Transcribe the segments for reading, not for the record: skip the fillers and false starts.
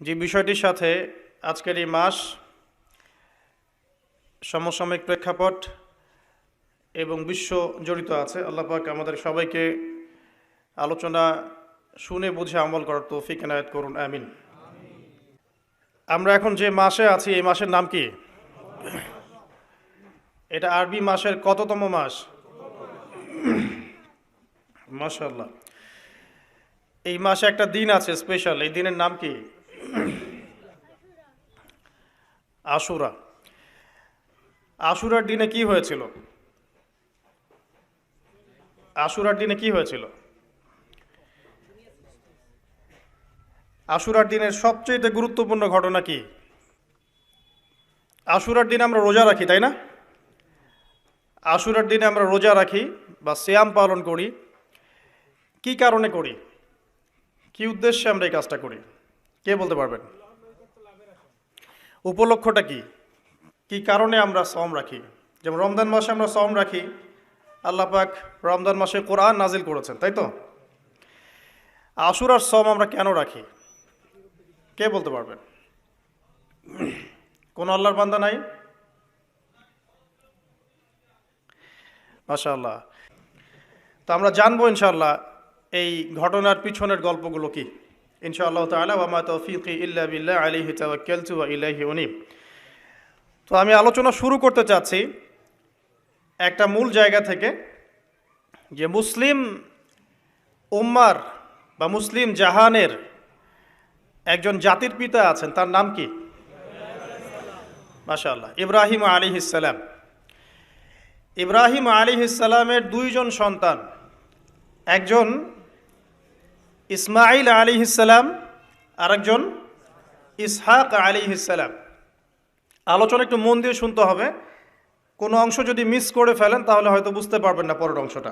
যে বিষয়টির সাথে আজকের এই মাস, সমসাময়িক প্রেক্ষাপট এবং বিশ্ব জড়িত আছে, আল্লাহ পাক আমাদের সবাইকে আলোচনা শুনে বুঝে আমল করার তৌফিক এনায়েত করুন, আমিন। আমরা এখন যে মাসে আছি, এই মাসের নাম কি? এটা আরবি মাসের কততম মাস? মাশাআল্লাহ। এই মাসে একটা দিন আছে স্পেশাল, এই দিনের নাম কি? আশুরা। আশুরার দিনে কি হয়েছিল? আশুরার দিনে কি হয়েছিল? আশুরার দিনের সবচেয়ে গুরুত্বপূর্ণ ঘটনা কি? আশুরার দিনে আমরা রোজা রাখি, তাই না? আশুরার দিনে আমরা রোজা রাখি বা সিয়াম পালন করি। কি কারণে করি? কি উদ্দেশ্যে আমরা এই কাজটা করি? কে বলতে পারবেন? উপলক্ষটা কি? কি কারণে আমরা সওম রাখি? যেমন রমজান মাসে আমরা সওম রাখি, আল্লাহ পাক রমজান মাসে কোরআন নাজিল করেছেন, তাই তো? আশুরার সওম আমরা কেন রাখি? কে বলতে পারবেন? কোন আল্লাহর বান্দা নাই? মাশাআল্লাহ। তো আমরা জানবো ইনশাআল্লাহ এই ঘটনার পিছনের গল্পগুলো কি, ইনশাআল্লাহ তাআলা। ওয়া মা তাওফীকি ইল্লা বিল্লাহ আলাইহি তাওয়াক্কালতু ওয়া ইলাইহি উনীব। তো আমি আলোচনা শুরু করতে চাচ্ছি একটা মূল জায়গা থেকে, যে মুসলিম উম্মার বা মুসলিম জাহানের একজন জাতির পিতা আছেন, তার নাম কি? মাশাআল্লাহ, ইব্রাহিম আলাইহিস সালাম। ইব্রাহিম আলাইহিস সালামের দুইজন সন্তান, একজন ইসমাইল আলাইহিস সালাম, আরেকজন ইসহাক আলাইহিস সালাম। আলোচনা একটু মন দিয়ে শুনতে হবে, কোনো অংশ যদি মিস করে ফেলেন তাহলে হয়তো বুঝতে পারবেন না পরের অংশটা।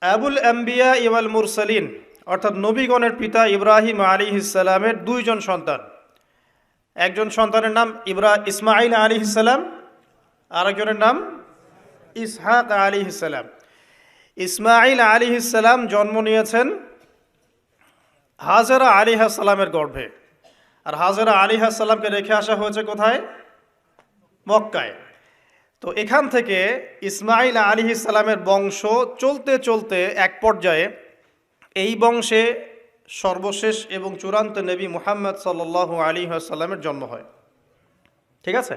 আবুল আম্বিয়া ওয়াল মুরসালিন, অর্থাৎ নবীগণের পিতা ইব্রাহিম আলাইহিস সালামের দুইজন সন্তান। একজন সন্তানের নাম ইসমাইল আলাইহিস সালাম, আরেকজনের নাম ইসহাক আলাইহিস সালাম। ইসমাইল আলাইহিস সালাম জন্ম নিয়েছেন হাজেরা আলাইহিস সালামের গর্ভে। আর হাজেরা আলাইহিস সালামকে রেখে আসা হয়েছে কোথায়? মক্কায়। তো এখান থেকে ইসমাইল আলাইহিস সালামের বংশ চলতে চলতে এক পর্যায়ে এই বংশে সর্বশেষ এবং চূড়ান্ত নবী মুহাম্মদ সাল্লাল্লাহু আলাইহি ওয়াসাল্লামের জন্ম হয়। ঠিক আছে?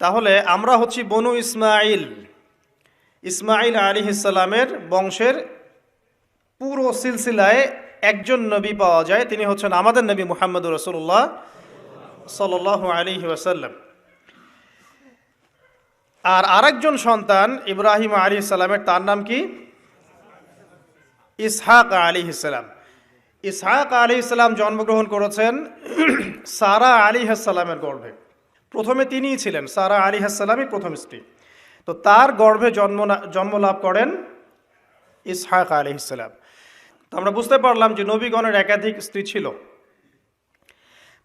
তাহলে আমরা হচ্ছি বনু ইসমাইল। ইসমাইল আলাইহিস সালামের বংশের পুরো সিলসিলায় একজন নবী পাওয়া যায়, তিনি হচ্ছেন আমাদের নবী মুহাম্মদুর রাসূলুল্লাহ সাল্লাল্লাহু আলাইহি ওয়াসাল্লাম। আর আরেকজন সন্তান ইব্রাহিম আলাইহিস সালামের, তার নাম কি? ইসহাক আলাইহিস সালাম। ইসহাক আলাইহিস সালাম জন্মগ্রহণ করেছেন সারা আলাইহিস সালামের গর্ভে। প্রথমে তিনিই ছিলেন, সারা আলাইহিস সালামই প্রথম স্ত্রী। তো তার গর্ভে জন্ম লাভ করেন ইসহাক আলাইহিস সালাম। তো আমরা বুঝতে পারলাম যে নবীগণের একাধিক স্ত্রী ছিল।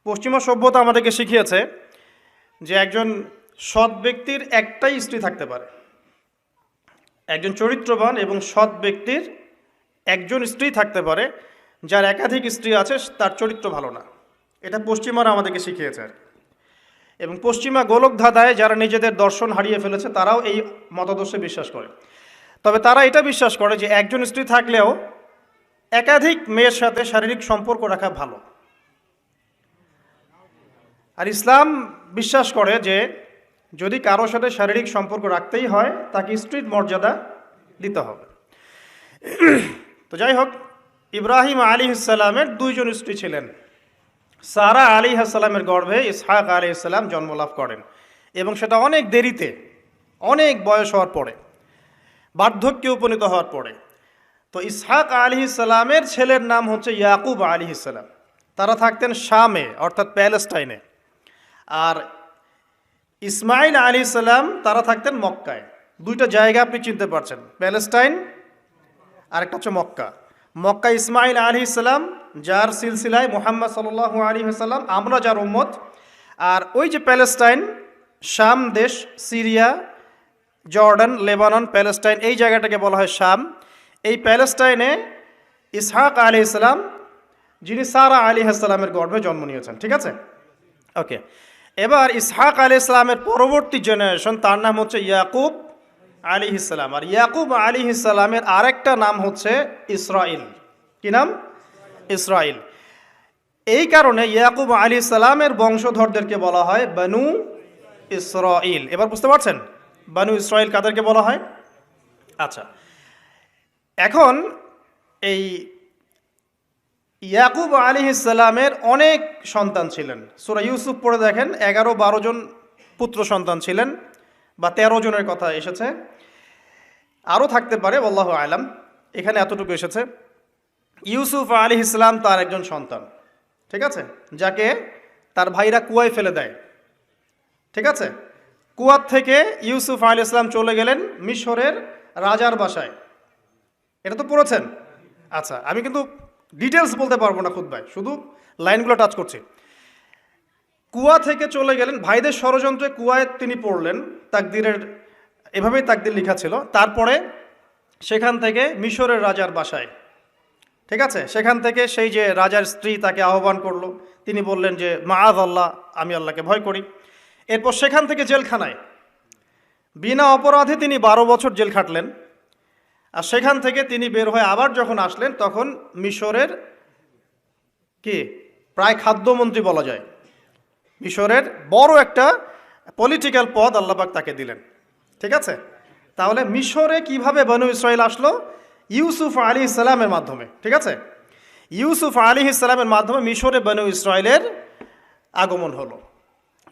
পশ্চিমা সভ্যতা আমাদেরকে শিখিয়েছে যে একজন সৎ ব্যক্তির একটাই স্ত্রী থাকতে পারে। একজন চরিত্রবান এবং সৎ ব্যক্তির একজন স্ত্রী থাকতে পারে। যার একাধিক স্ত্রী আছে তার চরিত্র ভালো না। এটা পশ্চিমারা আমাদেরকে শিখিয়েছে আর কি। এবং পশ্চিমা গোলক ধাঁধায় যারা নিজেদের দর্শন হারিয়ে ফেলেছে তারাও এই মতাদর্শে বিশ্বাস করে। তবে তারা এটা বিশ্বাস করে যে একজন স্ত্রী থাকলেও একাধিক মেয়ের সাথে শারীরিক সম্পর্ক রাখা ভালো। আর ইসলাম বিশ্বাস করে যে যদি কারোর সাথে শারীরিক সম্পর্ক রাখতেই হয় তাকে স্ত্রীর মর্যাদা দিতে হবে। তো যাই হোক, ইব্রাহিম আলাইহিস সালামের দুইজন স্ত্রী ছিলেন। সারা আলাইহিস সালামের গর্ভে ইসহাক আলাইহিস সালাম জন্মলাভ করেন, এবং সেটা অনেক দেরিতে, অনেক বয়স হওয়ার পরে, বার্ধক্যে উপনীত হওয়ার পরে। তো ইসহাক আলাইহিস সালামের ছেলের নাম হচ্ছে ইয়াকুব আলাইহিস সালাম। তারা থাকতেন শামে, অর্থাৎ প্যালেস্টাইনে। আর ইসমাইল আলাইহিস সালাম তারা থাকতেন মক্কায়। দুইটা জায়গা আপনি চিনতে পারছেন, প্যালেস্টাইন আর একটা হচ্ছে মক্কা। মক্কা ইসমাইল আলাইহিস সালাম, যার সিলসিলায় মুহাম্মদ সাল্লাল্লাহু আলাইহি ওয়াসাল্লাম, আমরা যার উম্মত। আর ওই যে প্যালেস্টাইন, শাম দেশ, সিরিয়া, জর্ডান, লেবানন, প্যালেস্টাইন, এই জায়গাটাকে বলা হয় শাম। এই প্যালেস্টাইনে ইসহাক আলাইহিস সালাম যিনি সারা আলাইহিস সালামের গর্ভে জন্ম নিয়েছেন। ঠিক আছে, ওকে। এবার ইসহাক আলাইহিস সালামের পরবর্তী জেনারেশন, তার নাম হচ্ছে ইয়াকুব আলাইহিস সালাম। আর ইয়াকুব আলাইহিস সালামের আরেকটা নাম হচ্ছে ইসরাইল। কি নাম? ইসরাইল। এই কারণে ইয়াকুব আলাইহিস সালামের বংশধরদেরকে বলা হয় বনু ইসরাইল। এবার বুঝতে পারছেন বনু ইসরাইল কাদেরকে বলা হয়? আচ্ছা, এখন এই ইয়াকুব আলাইহিস সালামের অনেক সন্তান ছিলেন। সূরা ইউসুফ পড়ে দেখেন 11-12 জন পুত্র সন্তান ছিলেন, বা 13 জনের কথা এসেছে, আরও থাকতে পারে, আল্লাহু আলাম। এখানে এতটুকু এসেছে। ইউসুফ আলাইহিস সালাম তার একজন সন্তান, ঠিক আছে, যাকে তার ভাইরা কুয়ায় ফেলে দেয়। ঠিক আছে, কুয়ার থেকে ইউসুফ আলাইহিস সালাম চলে গেলেন মিশরের রাজার বাসায়। এটা তো পড়েছেন। আচ্ছা, আমি কিন্তু ডিটেলস বলতে পারবো না খুতবায়, শুধু লাইনগুলো টাচ করছি। কুয়া থেকে চলে গেলেন, ভাইদের ষড়যন্ত্রে কুয়ায় তিনি পড়লেন, তাকদিরের এভাবেই তাকদির লেখা ছিল। তারপরে সেখান থেকে মিশরের রাজার বাসায়, ঠিক আছে, সেখান থেকে সেই যে রাজার স্ত্রী তাকে আহ্বান করলো, তিনি বললেন যে মাআয আল্লাহ, আমি আল্লাহকে ভয় করি। এরপর সেখান থেকে জেলখানায় বিনা অপরাধে তিনি 12 বছর জেল খাটলেন। আর সেখান থেকে তিনি বের হয়ে আবার যখন আসলেন, তখন মিশরের কি প্রায় খাদ্যমন্ত্রী বলা যায়, মিশরের বড় একটা পলিটিক্যাল পদ আল্লাহ পাক তাকে দিলেন। ঠিক আছে, তাহলে মিশরে কিভাবে বনু ইসরাইল আসলো? ইউসুফ আলাইহিস সালামের মাধ্যমে। ঠিক আছে, ইউসুফ আলাইহিস সালামের মাধ্যমে মিশরে বনু ইসরাইলের আগমন হলো।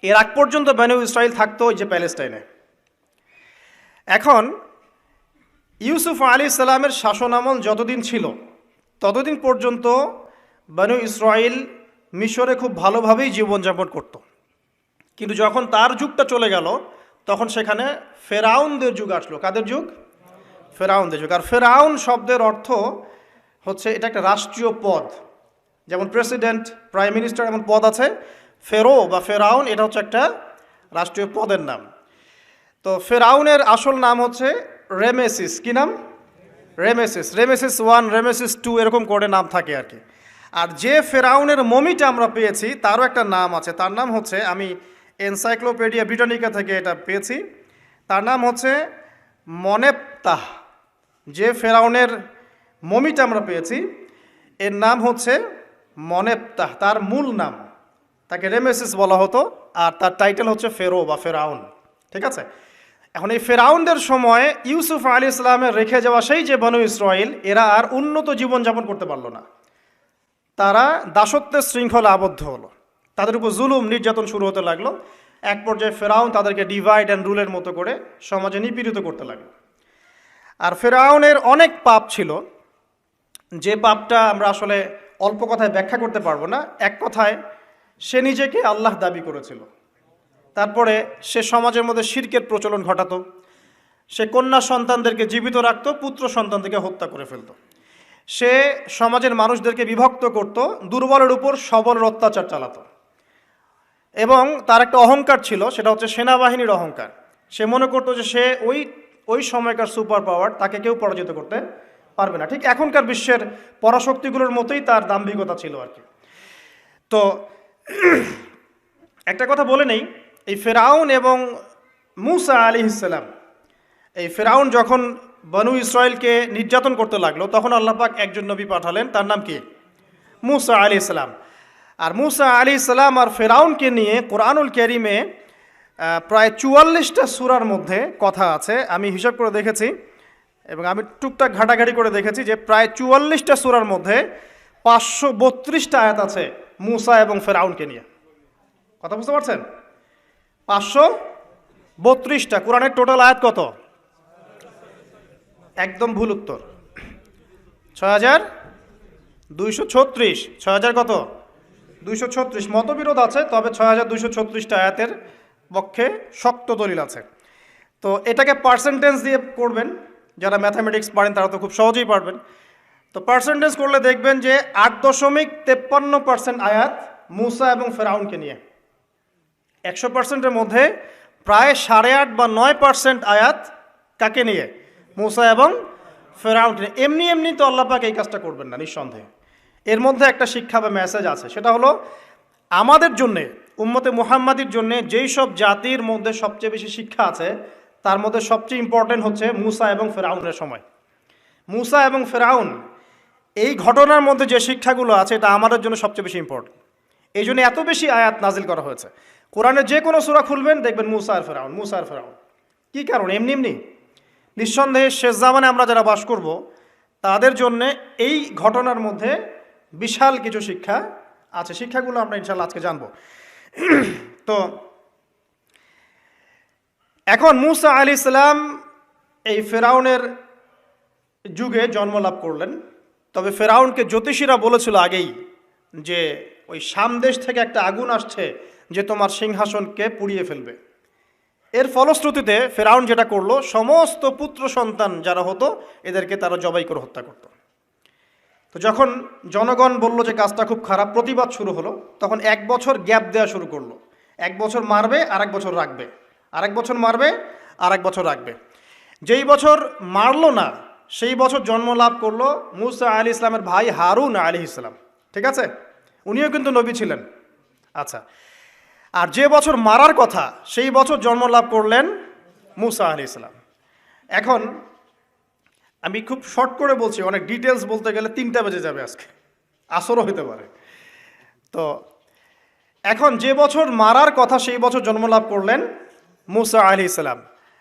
এর আগ পর্যন্ত বনু ইসরাইল থাকতো ওই যে প্যালেস্টাইনে। এখন ইউসুফ আলাইহিস সালামের শাসনামল যতদিন ছিল ততদিন পর্যন্ত বনু ইসরাইল মিশরে খুব ভালোভাবেই জীবনযাপন করত। কিন্তু যখন তার যুগটা চলে গেল, তখন সেখানে ফেরাউনদের যুগ আসলো। কাদের যুগ? ফেরাউনদের যুগ। আর ফেরাউন শব্দের অর্থ হচ্ছে এটা একটা রাষ্ট্রীয় পদ, যেমন প্রেসিডেন্ট, প্রাইম মিনিস্টার এমন পদ আছে। ফেরো বা ফেরাউন এটা হচ্ছে একটা রাষ্ট্রীয় পদের নাম। তো ফেরাউনের আসল নাম হচ্ছে রেমেসিস। কি নাম? রেমেসিস। রেমেসিস 1, রেমেসিস 2 এরকম করে নাম থাকে আর কি। আর যে ফেরাউনের মমিটা আমরা পেয়েছি তারও একটা নাম আছে। তার নাম হচ্ছে, আমি এনসাইক্লোপিডিয়া ব্রিটানিকা থেকে এটা পেয়েছি, তার নাম হচ্ছে মনেপ্তাহ। যে ফেরাউনের মমিটা আমরা পেয়েছি এর নাম হচ্ছে মনেপ্তাহ, তার মূল নাম। তাকে রেমেসিস বলা হতো, আর তার টাইটেল হচ্ছে ফেরো বা ফেরাউন। ঠিক আছে, এখন এই ফেরাউনদের সময় ইউসুফ আলাইহিস সালামের রেখে যাওয়া সেই যে বনু ইসরাইল, এরা আর উন্নত জীবনযাপন করতে পারলো না। তারা দাসত্বের শৃঙ্খলা আবদ্ধ হলো, তাদের উপর জুলুম নির্যাতন শুরু হতে লাগলো। এক পর্যায়ে ফেরাউন তাদেরকে ডিভাইড অ্যান্ড রুলের মতো করে সমাজে নিপীড়িত করতে লাগলো। আর ফেরাউনের অনেক পাপ ছিল, যে পাপটা আমরা আসলে অল্প কথায় ব্যাখ্যা করতে পারবো না। এক কথায় সে নিজেকে আল্লাহ দাবি করেছিল। তারপরে সে সমাজের মধ্যে শিরকের প্রচলন ঘটাতো। সে কন্যা সন্তানদেরকে জীবিত রাখত, পুত্র সন্তানদেরকে হত্যা করে ফেলত। সে সমাজের মানুষদেরকে বিভক্ত করত, দুর্বলের উপর সবলের অত্যাচার চালাতো। এবং তার একটা অহংকার ছিল, সেটা হচ্ছে সেনাবাহিনীর অহংকার। সে মনে করতো যে সে ওই সময়কার সুপার পাওয়ার, তাকে কেউ পরাজিত করতে পারবে না। ঠিক এখনকার বিশ্বের পরাশক্তিগুলোর মতোই তার দাম্ভিকতা ছিল আর কি। তো একটা কথা বলে নেই, এই ফেরাউন এবং মূসা আলাইহিস সালাম, এই ফেরাউন যখন বনু ইসরাইলকে নির্যাতন করতে লাগলো, তখন আল্লাহ পাক একজন নবী পাঠালেন, তার নাম কি? মূসা আলাইহিস সালাম। আর মূসা আলাইহিস সালাম আর ফেরাউনকে নিয়ে কোরআনুল কারীমে প্রায় 44টা সূরার মধ্যে কথা আছে। আমি হিসাব করে দেখেছি এবং আমি টুকটাক ঘাটাঘাটি করে দেখেছি যে প্রায় 44টা সূরার মধ্যে 532টা আয়াত আছে মূসা এবং ফেরাউনকে নিয়ে। কথা বুঝতে পারছেন? 532টা। কোরআনের টোটাল আয়াত কত? একদম ভুল উত্তর, 6236। 6000 কত? 236। মতবিরোধ আছে, তবে 6236টা আয়াতের পক্ষে শক্ত দলিল আছে। তো এটাকে পার্সেন্টেজ দিয়ে করবেন, যারা ম্যাথামেটিক্স পারেন তারা তো খুব সহজেই পারবেন। তো পার্সেন্টেজ করলে দেখবেন যে 8.53% আয়াত মূসা এবং ফেরাউনকে নিয়ে। 100%-এর মধ্যে প্রায় 8.5 বা 9% আয়াত কাকে নিয়ে? মূসা এবং ফেরাউনকে নিয়ে। এমনি এমনি তো আল্লাহ পাক এই কাজটা করবেন না নিঃসন্দেহে। এর মধ্যে একটা শিক্ষা বা মেসেজ আছে, সেটা হলো আমাদের জন্যে, উম্মতে মুহাম্মাদির জন্যে যেই সব জাতির মধ্যে সবচেয়ে বেশি শিক্ষা আছে তার মধ্যে সবচেয়ে ইম্পর্টেন্ট হচ্ছে মুসা এবং ফেরাউনের সময়। মুসা এবং ফেরাউন এই ঘটনার মধ্যে যে শিক্ষাগুলো আছে এটা আমাদের জন্য সবচেয়ে বেশি ইম্পর্টেন্ট। এই জন্য এত বেশি আয়াত নাজিল করা হয়েছে। কোরআনে যে কোনো সূরা খুলবেন দেখবেন মুসা আর ফেরাউন, মুসা আর ফেরাউন। কী কারণ? এমনি এমনি নিঃসন্দেহে শেষ জামানে আমরা যারা বাস করব তাদের জন্যে এই ঘটনার মধ্যে বিশাল কিছু শিক্ষা আছে। শিক্ষাগুলো আমরা ইনশাল্লাহ আজকে জানব। তো এখন মুসা আলাইহিস সালাম এই ফেরাউনের যুগে জন্ম লাভ করলেন। তবে ফেরাউনকে জ্যোতিষীরা বলেছিল আগেই যে ওই শাম দেশ থেকে একটা আগুন আসছে যে তোমার সিংহাসনকে পুড়িয়ে ফেলবে। এর ফলশ্রুতিতে ফেরাউন যেটা করলো, সমস্ত পুত্র সন্তান যারা হতো এদেরকে তারা জবাই করে হত্যা করত। তো যখন জনগণ বলল যে কাজটা খুব খারাপ, প্রতিবাদ শুরু হলো, তখন 1 বছর গ্যাপ দেওয়া শুরু করলো। 1 বছর মারবে আর 1 বছর রাখবে, আর 1 বছর মারবে আর 1 বছর রাখবে। যেই বছর মারলো না সেই বছর জন্ম লাভ করলো মুসা আলাইহিস সালামের ভাই হারুন আলাইহিস সালাম। ঠিক আছে, উনিও কিন্তু নবী ছিলেন। আচ্ছা, আর যে বছর মারার কথা সেই বছর জন্ম লাভ করলেন মুসা আলাইহিস সালাম। এখন আমি খুব শর্ট করে বলছি, অনেক ডিটেলস বলতে গেলে 3টা বেজে যাবে, আজকে আসরও হতে পারে। তো এখন যে বছর মারার কথা সেই বছর জন্ম লাভ করলেন মুসা আলাইহিস সালাম।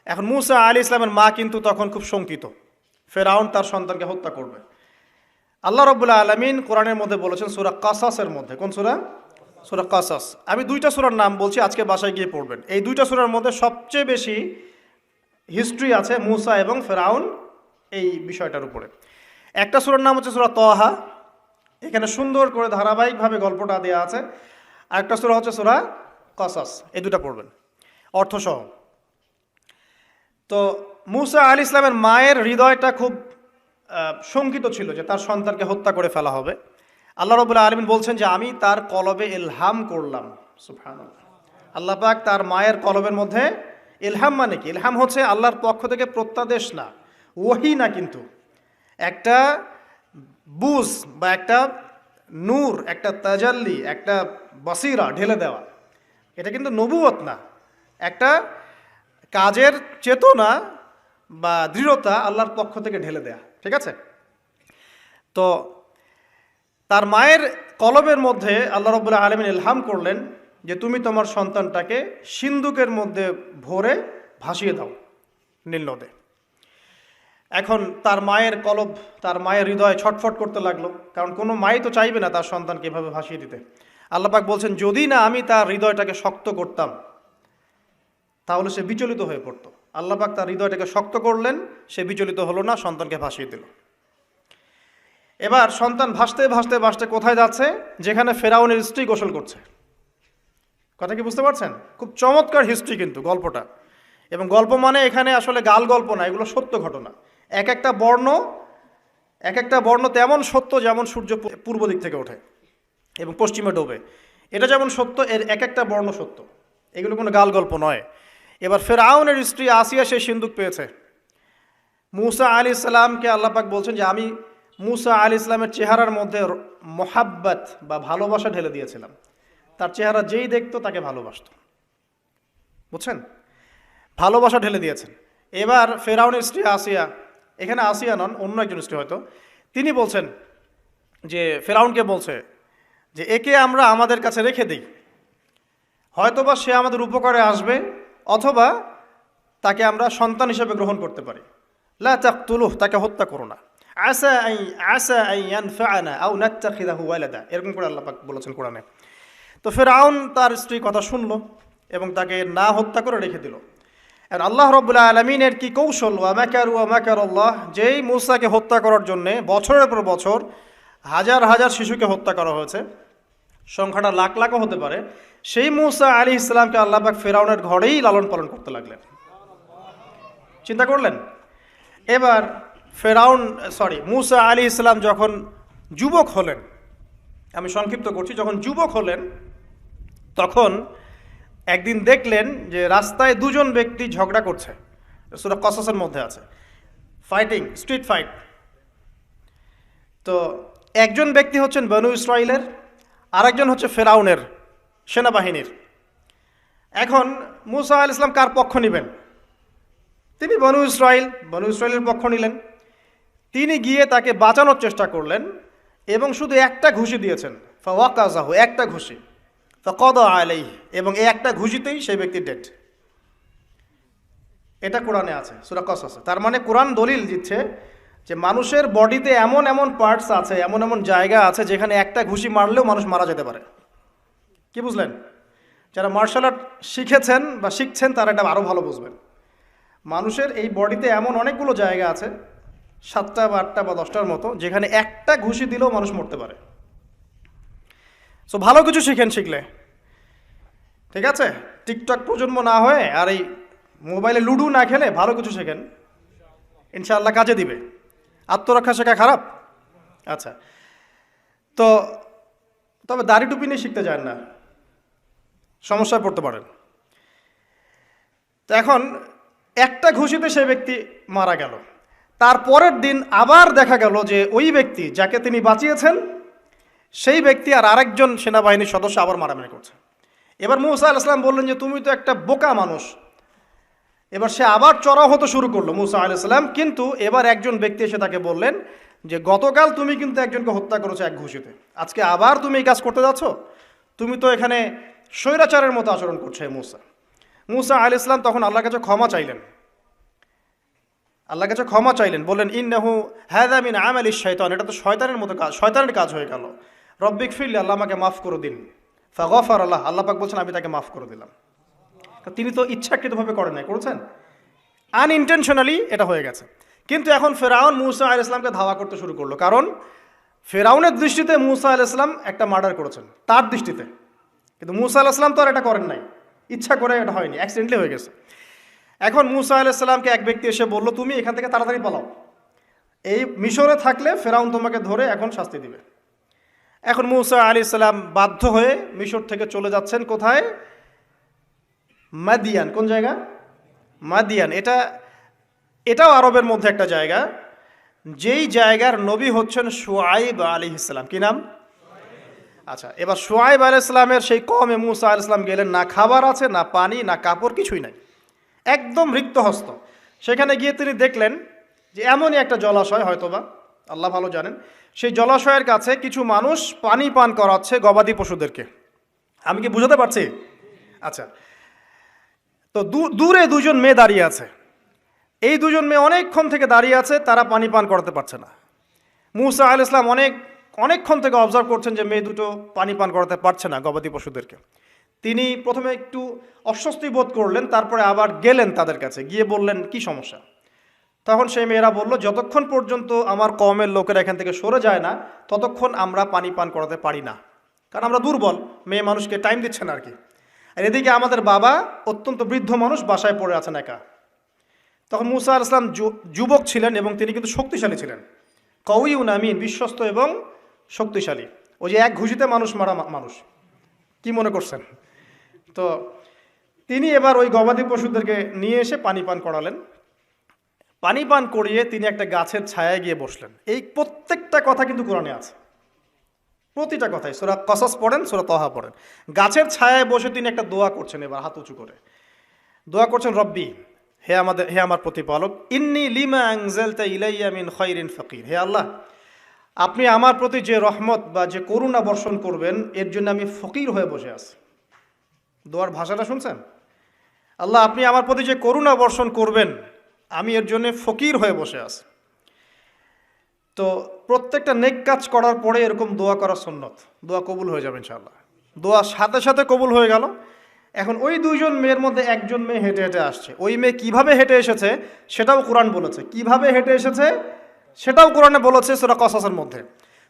এখন মুসা আলাইহিস সালামের মা কিন্তু তখন খুব শঙ্কিত, ফেরাউন তার সন্তানকে হত্যা করবে। আল্লাহ রাব্বুল আলামিন কোরআনের মধ্যে বলেছেন সূরা কাসাসের মধ্যে। কোন সূরা? সূরা কাসাস। আমি 2টা সূরার নাম বলছি, আজকে বাসায় গিয়ে পড়বেন। এই 2টা সূরার মধ্যে সবচেয়ে বেশি হিস্ট্রি আছে মুসা এবং ফেরাউন এই বিষয়টার উপরে। একটা সূরার নাম হচ্ছে সূরা তাহা, এখানে সুন্দর করে ধারাবাহিকভাবে গল্পটা দেওয়া আছে। আর একটা সূরা হচ্ছে সূরা কাসাস। এই 2টা পড়বেন অর্থসহ। তো মুসা আলাইহিস সালামের মায়ের হৃদয়টা খুব শঙ্কিত ছিল যে তার সন্তানকে হত্যা করে ফেলা হবে। আল্লাহ রাব্বুল আলামিন বলছেন যে আমি তার কলবে ইলহাম করলাম। সুবহানাল্লাহ। আল্লাহ পাক তার মায়ের কলবের মধ্যে ইলহাম, মানে কি? ইলহাম হচ্ছে আল্লাহর পক্ষ থেকে প্রত্যাদেশ না, ওহী না, কিন্তু একটা বুঝ বা একটা নূর, একটা তাজাল্লি, একটা বসিরা ঢেলে দেওয়া। এটা কিন্তু নবুয়ত না, একটা কাজের চেতনা বা দৃঢ়তা আল্লাহর পক্ষ থেকে ঢেলে দেয়া। ঠিক আছে, তো তার মায়ের কলবের মধ্যে আল্লাহ রাব্বুল আলামিন ইলহাম করলেন যে তুমি তোমার সন্তানটাকে সিন্দুকের মধ্যে ভরে ভাসিয়ে দাও নীল নদে। এখন তার মায়ের কলব, তার মায়ের হৃদয় ছটফট করতে লাগলো, কারণ কোনো মাই তো চাইবে না তার সন্তানকে এভাবে ভাসিয়ে দিতে। আল্লাহ পাক বলছেন যদি না আমি তার হৃদয়টাকে শক্ত করতাম তাহলে সে বিচলিত হয়ে পড়তো। আল্লাহ পাক তার হৃদয়টাকে শক্ত করলেন, সে বিচলিত হলো না, সন্তানকে ভাসিয়ে দিল। এবার সন্তান ভাসতে ভাসতে ভাসতে কোথায় যাচ্ছে? যেখানে ফেরাউনের স্ত্রী গোসল করছে। কথা কি বুঝতে পারছেন? খুব চমৎকার হিস্ট্রি কিন্তু গল্পটা। এবং গল্প মানে এখানে আসলে গাল গল্প না, এগুলো সত্য ঘটনা। এক একটা বর্ণ তেমন সত্য যেমন সূর্য পূর্ব দিক থেকে ওঠে এবং পশ্চিমে ডোবে, এটা যেমন সত্য, এর এক একটা বর্ণ সত্য। এগুলো কোনো গাল গল্প নয়। এবার ফেরাউনের স্ত্রী আসিয়া সেই সিন্দুক পেয়েছে। মুসা আলাইহিস সালামকে আল্লাহ পাক বলছেন যে আমি মুসা আলাইহিস সালামের চেহারার মধ্যে মোহাব্বত বা ভালোবাসা ঢেলে দিয়েছিলাম। তার চেহারা যেই দেখতো তাকে ভালোবাসত। বুঝছেন? ভালোবাসা ঢেলে দিয়েছেন। এবার ফেরাউনের স্ত্রী আসিয়া, এখানে আসিয়া নন, অন্য একজন স্ত্রী হয়তো, তিনি বলছেন যে ফেরাউনকে বলছে যে একে আমরা আমাদের কাছে রেখে দিই, হয়তোবা সে আমাদের উপকারে আসবে, অথবা তাকে আমরা সন্তান হিসেবে গ্রহণ করতে পারি। লা তাকতুলুহ, তাকে হত্যা করো না। আসা আন ইয়ানফা'না আও নাত্তাখিযাহু ওয়ালাদা, এরকম করে আল্লাহ পাক বলেছেন কোরআনে। তো ফেরাউন তার স্ত্রীর কথা শুনলো এবং তাকে না হত্যা করে রেখে দিল। আর আল্লাহ রাব্বুল আলামিনের কি কৌশল! ওয়া মাকারু ওয়া মাকারাল্লাহ, যেই মূসাকে হত্যা করার জন্য বছরের পর বছর হাজার হাজার শিশুকে হত্যা করা হয়েছে, সংখ্যাটা লাখ লাখও হতে পারে, সেই মূসা আলাইহিস সালামকে আল্লাহ পাক ফেরাউনের ঘরেই লালন পালন করতে লাগলেন। চিন্তা করলেন? এবার মূসা আলাইহিস সালাম যখন যুবক হলেন, আমি সংক্ষিপ্ত করছি, যখন যুবক হলেন তখন একদিন দেখলেন যে রাস্তায় দুজন ব্যক্তি ঝগড়া করছে। সূরা কসসের মধ্যে আছে, ফাইটিং, স্ট্রিট ফাইট। তো একজন ব্যক্তি হচ্ছেন বনু ইসরাইলের, আরেকজন হচ্ছে ফেরাউনের সেনাবাহিনীর। এখন মূসা আলাইহিস সালাম কার পক্ষ নেবেন? তিনি বনু ইসরাইলের পক্ষ নিলেন। তিনি গিয়ে তাকে বাঁচানোর চেষ্টা করলেন এবং শুধু একটা ঘুষি দিয়েছেন, ফাওয়াকাযাহু, একটা ঘুষি, ফাকাদা আলাইহি, এবং এই একটা ঘুষিতেই সেই ব্যক্তি ডেড। এটা কোরআনে আছে, সূরা কসসে। তার মানে কোরআন দলিল দিচ্ছে যে মানুষের বডিতে এমন এমন পার্টস আছে, এমন এমন জায়গা আছে যেখানে একটা ঘুষি মারলেও মানুষ মারা যেতে পারে। কি বুঝলেন? যারা মার্শাল আর্ট শিখেছেন বা শিখছেন তারা এটা আরও ভালো বুঝবেন। মানুষের এই বডিতে এমন অনেকগুলো জায়গা আছে, 7টা বা 8টা বা 10টার মতো, যেখানে একটা ঘুষি দিলেও মানুষ মরতে পারে। সো ভালো কিছু শিখেন, শিখলে ঠিক আছে। টিকটক প্রজন্ম না হয়ে আর এই মোবাইলে লুডো না খেলে ভালো কিছু শেখেন, ইনশাআল্লাহ কাজে দিবে। আত্মরক্ষা শেখা খারাপ? আচ্ছা, তো তবে দাড়ি টুপি নিয়ে শিখতে চান না, সমস্যায় পড়তে পারেন। তো এখন একটা ঘুষিতে সে ব্যক্তি মারা গেল। তার পরের দিন আবার দেখা গেল যে ওই ব্যক্তি যাকে তিনি বাঁচিয়েছেন সেই ব্যক্তি আর আরেকজন সেনাবাহিনীর সদস্য আবার মারামারি করছে। এবার মূসা আলাইহিস সালাম বললেন যে তুমি তো একটা বোকা মানুষ। এবার সে আবার চড়াও হতে শুরু করলো মূসা আলাইহিস সালাম, কিন্তু এবার একজন ব্যক্তি এসে তাকে বললেন যে গতকাল তুমি কিন্তু একজনকে হত্যা করেছো এক ঘুষিতে, আজকে আবার তুমি এই কাজ করতে যাচ্ছ, তুমি তো এখানে স্বৈরাচারের মতো আচরণ করছো। মূসা আলাইহিস সালাম তখন আল্লাহর কাছে ক্ষমা চাইলেন, বললেন ইন্নাহু হাযা মিন আমালিশ শাইতান, এটা তো শয়তানের মতো কাজ, শয়তানের কাজ হয়ে গেল। রব্বিক ফিরলি, আল্লাহ আমাকে মাফ করে দিন। ফাগফার আল্লাহ, আল্লাহ পাক বলছেন আমি তাকে মাফ করে দিলাম। তিনি তো ইচ্ছাকৃতভাবে করেন নাই, করেছেন আনইনটেনশনালি, এটা হয়ে গেছে। কিন্তু এখন ফেরাউন মূসা আলাইহিস সালামকে ধাওয়া করতে শুরু করলো, কারণ ফেরাউনের দৃষ্টিতে মূসা আলাইহিস সালাম একটা মার্ডার করেছেন তার দৃষ্টিতে, কিন্তু মূসা আলাইহিস সালাম তো আর এটা করেন নাই, ইচ্ছা করে এটা হয়নি, অ্যাক্সিডেন্টলি হয়ে গেছে। এখন মূসা আলাইহিস সালামকে এক ব্যক্তি এসে বলল তুমি এখান থেকে তাড়াতাড়ি পালাও, এই মিশরে থাকলে ফেরাউন তোমাকে ধরে এখন শাস্তি দিবে। এখন মূসা আলাইহিস সালাম বাধ্য হয়ে মিশর থেকে চলে যাচ্ছেন কোথায়? মাদিয়ান। কোন জায়গা? মাদিয়ান। এটাও আরবের মধ্যে একটা জায়গা, যেই জায়গার নবী হচ্ছেন শুআইব আলাইহিস সালাম। কি নাম? আচ্ছা, এবার শুআইব আলাইহিস সালামের সেই কওমে মূসা আলাইহিস সালাম গেলেন, না খাবার আছে, না পানি, না কাপড়, কিছুই নাই, একদম রিক্ত হস্ত। সেখানে গিয়ে তিনি দেখলেন যে এমনই একটা জলাশয়, হয়তোবা আল্লাহ ভালো জানেন, সেই জলাশয়ের কাছে কিছু মানুষ পানি পান করাচ্ছে গবাদি পশুদেরকে। আমি কি বুঝাতে পারছি? আচ্ছা, তো দূরে দুজন মেয়ে দাঁড়িয়ে আছে, এই দুজন মেয়ে অনেকক্ষণ থেকে দাঁড়িয়ে আছে, তারা পানি পান করাতে পারছে না। মূসা আলাইহিস সালাম অনেকক্ষণ থেকে অবজার্ভ করছেন যে মেয়ে দুটো পানি পান করাতে পারছে না গবাদি পশুদেরকে। তিনি প্রথমে একটু অস্বস্তি বোধ করলেন, তারপরে আবার গেলেন তাদের কাছে, গিয়ে বললেন কি সমস্যা। তখন সেই মেয়েরা বলল যতক্ষণ পর্যন্ত আমার কওমের লোকেরা এখান থেকে সরে যায় না ততক্ষণ আমরা পানি পান করাতে পারি না, কারণ আমরা দুর্বল, মেয়ে মানুষকে টাইম দিচ্ছে না আর কি। আর এদিকে আমাদের বাবা অত্যন্ত বৃদ্ধ মানুষ, বাসায় পড়ে আছেন একা। তখন মূসা আলাইহিস সালাম যুবক ছিলেন এবং তিনি কিন্তু শক্তিশালী ছিলেন, কওয়িউন আমিন, বিশ্বস্ত এবং শক্তিশালী। ওই যে এক ঘুষিতে মানুষ মারা মানুষ, কি মনে করছেন? তো তিনি এবার ওই গবাদি পশুদেরকে নিয়ে এসে পানি পান করালেন। পানি পান করিয়ে তিনি একটা গাছের ছায়ায় গিয়ে বসলেন। এই প্রত্যেকটা কথা কিন্তু কোরআনে আছে, প্রতিটা কথাই। সূরা কসস পড়েন, সূরা তাহা পড়েন। গাছের ছায়ায় বসে তিনি একটা দোয়া করছেন, এবার হাত উঁচু করে দোয়া করছেন, রব্বি, হে আমার প্রতিপালক, ইন্নী লিমা আনজালতা ইলাইয়া মিন খায়রিন ফাকির, হে আল্লাহ, আপনি আমার প্রতি যে রহমত বা যে করুণা বর্ষণ করবেন এর জন্য আমি ফকির হয়ে বসে আছি। দোয়ার ভাষাটা শুনছেন? আল্লাহ, আপনি আমার প্রতি যে করুণা বর্ষণ করবেন আমি এর জন্য ফকির হয়ে বসে আছি। তো প্রত্যেকটা নেক কাজ করার পরে এরকম দোয়া করা সুন্নত, দোয়া কবুল হয়ে যাবে ইনশাআল্লাহ। দোয়া সাথে সাথে কবুল হয়ে গেল। এখন ওই দুইজন মেয়ের মধ্যে একজন মেয়ে হেঁটে হেঁটে আসছে, ওই মেয়ে কিভাবে হেঁটে এসেছে সেটাও কোরআন বলেছে, কিভাবে হেঁটে এসেছে সেটাও কোরআনে বলেছে সূরা কসসের মধ্যে।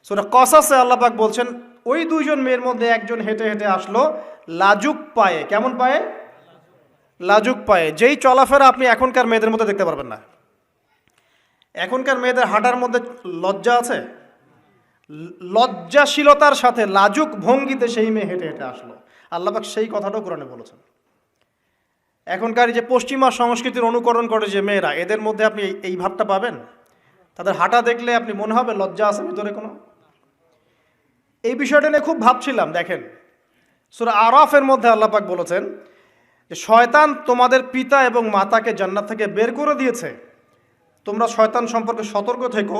সূরা কসসে আল্লাহ পাক বলছেন ওই দুইজন মেয়ের মধ্যে একজন হেঁটে হেঁটে আসলো লাজুক পায়ে। কেমন পায়ে? লাজুক পায়ে। যেই চলাফেরা আপনি এখনকার মেয়েদের মধ্যে দেখতে পারবেন না। এখনকার মেয়েদের হাঁটার মধ্যে লজ্জা আছে, লজ্জাশীলতার সাথে লাজুক ভঙ্গিতে সেই মেয়ে হেঁটে হেঁটে আসলো। আল্লাহ পাক সেই কথাটাও কোরআনে বলেছেন। এখনকার যে পশ্চিমা সংস্কৃতির অনুকরণ করে যে মেয়েরা, এদের মধ্যে আপনি এই ভাবটা পাবেন। তাদের হাঁটা দেখলে আপনি মনে হবে লজ্জা আছে ভিতরে কোনো, এই বিষয়টা নিয়ে খুব ভাবছিলাম। দেখেন, সূরা আরাফের মধ্যে আল্লাহ পাক বলেছেন যে শয়তান তোমাদের পিতা এবং মাতাকে জান্নাত থেকে বের করে দিয়েছে, তোমরা শয়তান সম্পর্কে সতর্ক থেকো।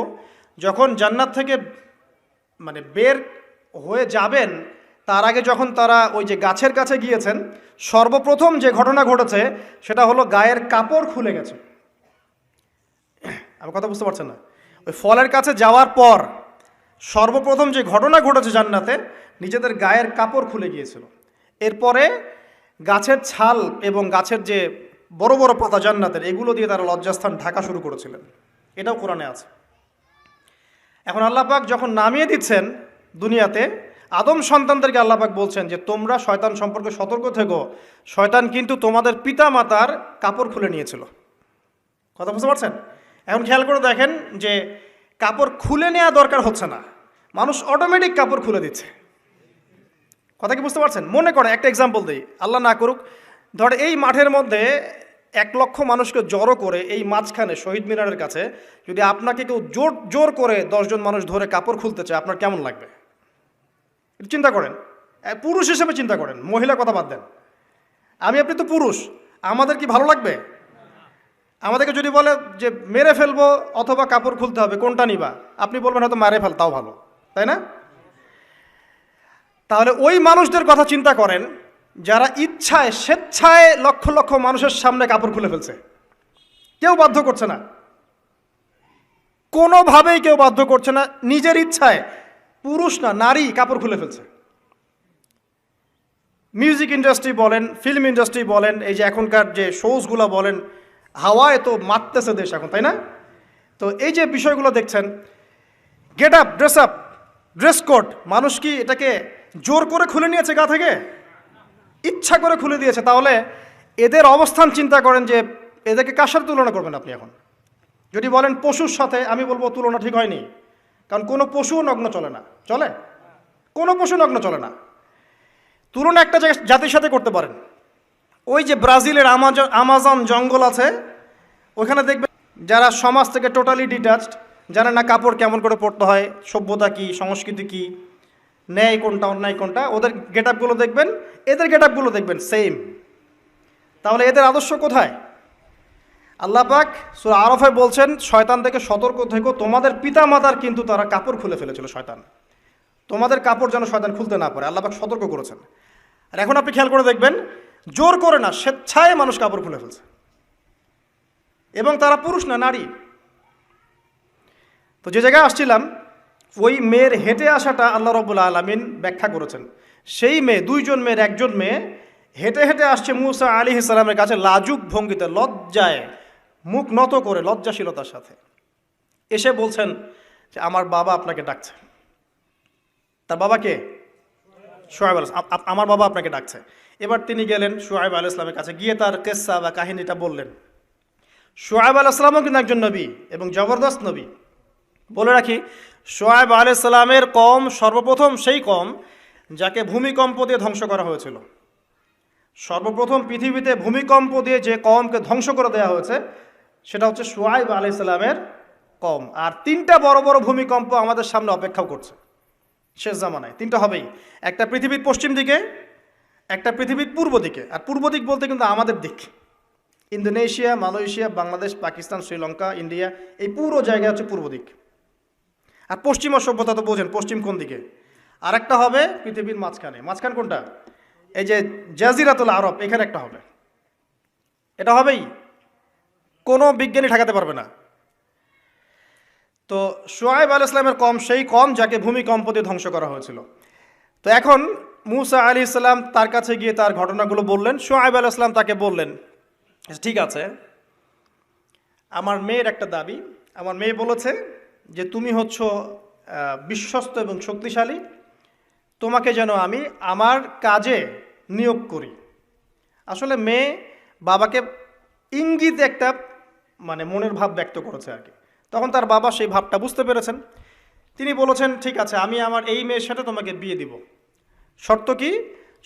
যখন জান্নাত থেকে বের হয়ে যাবেন, তার আগে যখন তারা ওই যে গাছের কাছে গিয়েছেন, সর্বপ্রথম যে ঘটনা ঘটেছে সেটা হলো গায়ের কাপড় খুলে গেছে। আমার কথা বুঝতে পারছেন না? ওই ফলের কাছে যাওয়ার পর সর্বপ্রথম যে ঘটনা ঘটেছে জান্নাতে, নিজেদের গায়ের কাপড় খুলে গিয়েছিল। এরপরে গাছের ছাল এবং গাছের যে বড় বড় পাতা জান্নাতের, এগুলো দিয়ে তারা লজ্জাস্থান ঢাকা শুরু করেছিলেন। এটাও কোরআনে আছে। এখন আল্লাহ পাক যখন নামিয়ে দিচ্ছেন দুনিয়াতে, আদম সন্তানদেরকে আল্লাহ পাক বলছেন যে তোমরা শয়তান সম্পর্কে সতর্ক থেকো, শয়তান কিন্তু তোমাদের পিতা মাতার কাপড় খুলে নিয়েছিল। কথা বুঝতে পারছেন? এখন খেয়াল করে দেখেন যে কাপড় খুলে নেওয়া দরকার হচ্ছে না, মানুষ অটোমেটিক কাপড় খুলে দিচ্ছে। কথা কি বুঝতে পারছেন? মনে করে একটা এক্সাম্পল দিই, আল্লাহ না করুক, ধর এই মাঠের মধ্যে 1,00,000 মানুষকে জড়ো করে এই মাঝখানে শহীদ মিনারের কাছে যদি আপনাকে কেউ জোর করে 10 জন মানুষ ধরে কাপড় খুলতে চায়, আপনার কেমন লাগবে? একটু চিন্তা করেন, পুরুষ হিসেবে চিন্তা করেন, মহিলা কথা বাদ দেন। আপনি তো পুরুষ, আমাদের কি ভালো লাগবে? আমাদেরকে যদি বলে যে মেরে ফেলবো অথবা কাপড় খুলতে হবে, কোনটা নিবা? আপনি বলবেন হয়তো মারে ফেল, তাও ভালো, তাই না? তাহলে ওই মানুষদের কথা চিন্তা করেন যারা ইচ্ছায় স্বেচ্ছায় লক্ষ লক্ষ মানুষের সামনে কাপড় খুলে ফেলছে। কেউ বাধ্য করছে না, কোনোভাবেই কেউ বাধ্য করছে না, নিজের ইচ্ছায় পুরুষ না নারী কাপড় খুলে ফেলছে। মিউজিক ইন্ডাস্ট্রি বলেন, ফিল্ম ইন্ডাস্ট্রি বলেন, এই যে এখনকার যে শোজগুলো বলেন, হাওয়ায় তো মারতেছে দেশ এখন, তাই না? তো এই যে বিষয়গুলো দেখছেন, গেট আপ, ড্রেস কোড, মানুষ কি এটাকে জোর করে খুলে নিয়েছে গা থেকে? ইচ্ছা করে খুলে দিয়েছে। তাহলে এদের অবস্থান চিন্তা করেন যে এদেরকে কার সাথে তুলনা করবেন আপনি? এখন যদি বলেন পশুর সাথে, আমি বলবো তুলনা ঠিক হয়নি, কারণ কোনো পশু নগ্ন চলে না। চলে? কোনো পশু নগ্ন চলে না। তুলনা একটা জাতির সাথে করতে পারেন, ওই যে ব্রাজিলের আমাজন জঙ্গল আছে, ওখানে দেখবেন যারা সমাজ থেকে টোটালি ডিটাচড, জানে না কাপড় কেমন করে পরতে হয়, সভ্যতা কি, সংস্কৃতি কি, ন্যায় কোনটা অন্যায় কোনটা, ওদের গেট আপগুলো দেখবেন, এদের গেট আপগুলো দেখবেন সেম। তাহলে এদের আদর্শ কোথায়? আল্লাহ পাক সূরা আরাফে বলছেন শয়তান থেকে সতর্ক থেকো, তোমাদের পিতা মাতার কিন্তু তারা কাপড় খুলে ফেলেছিল শয়তান, তোমাদের কাপড় যেন শয়তান খুলতে না পারে, আল্লাহ পাক সতর্ক করেছেন। আর এখন আপনি খেয়াল করে দেখবেন, জোর করে না, স্বেচ্ছায় মানুষ কাপড় খুলে ফেলছে, এবং তারা পুরুষ না নারী। তো যে জায়গায় আসছিলাম, ওই মেয়ের হেঁটে আসাটা আল্লাহ রাব্বুল আলামিন ব্যাখ্যা করেছেন। সেই মেয়ে, 2 জন মেয়ের 1 জন মেয়ে হেঁটে হেঁটে আসছে মূসা আলাইহিস সালামের কাছে লাজুক ভঙ্গিতে, লজ্জায় মুখ নত করে, লজ্জাশীলতার সাথে এসে বলছেন যে আমার বাবা আপনাকে ডাকছে। তার বাবা কে? শুআয়ব আলাইহিস সালাম। আমার বাবা আপনাকে ডাকছে। এবার তিনি গেলেন শুআয়ব আলাইহিস সালামের কাছে, গিয়ে তার কিসসা বা কাহিনীটা বললেন। শুআয়ব আলাইহিস সালামও কিন্তু একজন নবী এবং জবরদস্ত নবী। বলে রাখি, শুআয়ব আলাইহিস সালামের কওম সর্বপ্রথম সেই কওম যাকে ভূমিকম্প দিয়ে ধ্বংস করা হয়েছিল। সর্বপ্রথম পৃথিবীতে ভূমিকম্প দিয়ে যে কওমকে ধ্বংস করে দেওয়া হয়েছে সেটা হচ্ছে শুআয়ব আলাইহিস সালামের কওম। আর 3টা বড় বড় ভূমিকম্প আমাদের সামনে অপেক্ষাও করছে শেষ জামানায়। 3টা হবেই, একটা পৃথিবীর পশ্চিম দিকে, একটা পৃথিবীর পূর্ব দিকে। আর পূর্ব দিক বলতে কিন্তু আমাদের দিক, Indonesia, Malaysia, Bangladesh, Pakistan, Sri Lanka, India, এই পুরো জায়গা হচ্ছে পূর্ব দিক। আর পশ্চিমা সভ্যতা তো বোঝেন, পশ্চিম কোন দিকে। আর একটা হবে পৃথিবীর মাঝখানে। মাঝখান কোনটা? এই যে জাজিরাতুল আরব, এখানে একটা হবে। এটা হবেই, কোনো বিজ্ঞানী ঠেকাতে পারবে না। তো শুআয়ব আলাইহিস সালামের কওম সেই কওম যাকে ভূমিকম্প দিয়ে ধ্বংস করা হয়েছিল। তো এখন মূসা আলাইহিস সালাম তার কাছে গিয়ে তার ঘটনাগুলো বললেন। শুআয়ব আলাইহিস সালাম তাকে বললেন, ঠিক আছে, আমার মেয়ের একটা দাবি। আমার মেয়ে বলেছে যে তুমি হচ্ছ বিশ্বস্ত এবং শক্তিশালী, তোমাকে যেন আমি আমার কাজে নিয়োগ করি। আসলে মেয়ে বাবাকে ইঙ্গিতে একটা মনের ভাব ব্যক্ত করেছে আর কি। তখন তার বাবা সেই ভাবটা বুঝতে পেরেছেন। তিনি বলেছেন, ঠিক আছে, আমি আমার এই মেয়ের সাথে তোমাকে বিয়ে দিব। শর্ত কি?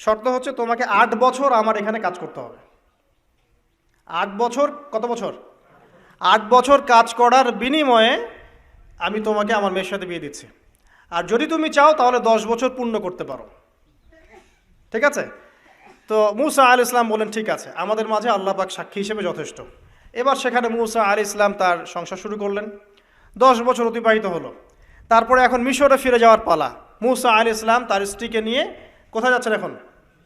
শর্ত হচ্ছে তোমাকে 8 বছর আমার এখানে কাজ করতে হবে। 8 বছর, কত বছর? 8 বছর কাজ করার বিনিময়ে আমি তোমাকে আমার মেয়ের সাথে বিয়ে দিচ্ছি। আর যদি তুমি চাও তাহলে 10 বছর পূর্ণ করতে পারো। ঠিক আছে? তো মূসা আলাইহিস সালাম বলেন ঠিক আছে, আমাদের মাঝে আল্লাহ পাক সাক্ষী হিসেবে যথেষ্ট। এবার সেখানে মূসা আলাইহিস সালাম তার সংসার শুরু করলেন। 10 বছর অতিবাহিত হলো। তারপরে এখন মিশরে ফিরে যাওয়ার পালা। মূসা আলাইহিস সালাম তার স্ত্রীকে নিয়ে কোথায় যাচ্ছেন এখন?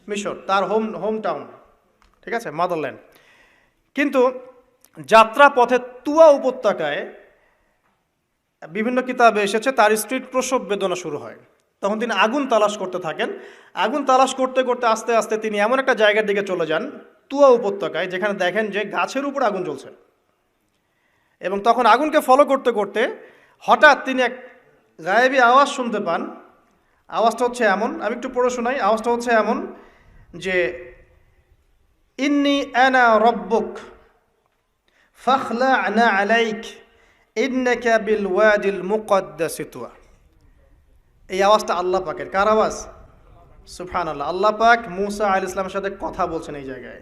মিশর, তার হোম টাউন। ঠিক আছে, মাদারল্যান্ড। কিন্তু যাত্রা পথে তুয়া উপত্যকায় বিভিন্ন কিতাবে এসেছে তার স্ত্রীর প্রসব বেদনা শুরু হয়। তখন তিনি আগুন তালাশ করতে থাকেন। আগুন তালাশ করতে করতে আস্তে আস্তে তিনি এমন একটা জায়গার দিকে চলে যান তুয়া উপত্যকায়, যেখানে দেখেন যে গাছের উপর আগুন জ্বলছে। এবং তখন আগুনকে ফলো করতে করতে হঠাৎ তিনি এক গায়েবী আওয়াজ শুনতে পান। আওয়াজটা হচ্ছে এমন, আমি একটু পড়ে শোনাই। আওয়াজটা হচ্ছে এমন যে ইন্নি আনা রব্বুক ফাখলা'না আলাইক ইন্নাকা বিল ওয়াদিল মুকদ্দাসি তুয়া। এই আওয়াজটা আল্লাহ পাকের। কার আওয়াজ? সুবহানাল্লাহ। আল্লাহ পাক মূসা আলাইহিস সালামের সাথে কথা বলছেন এই জায়গায়।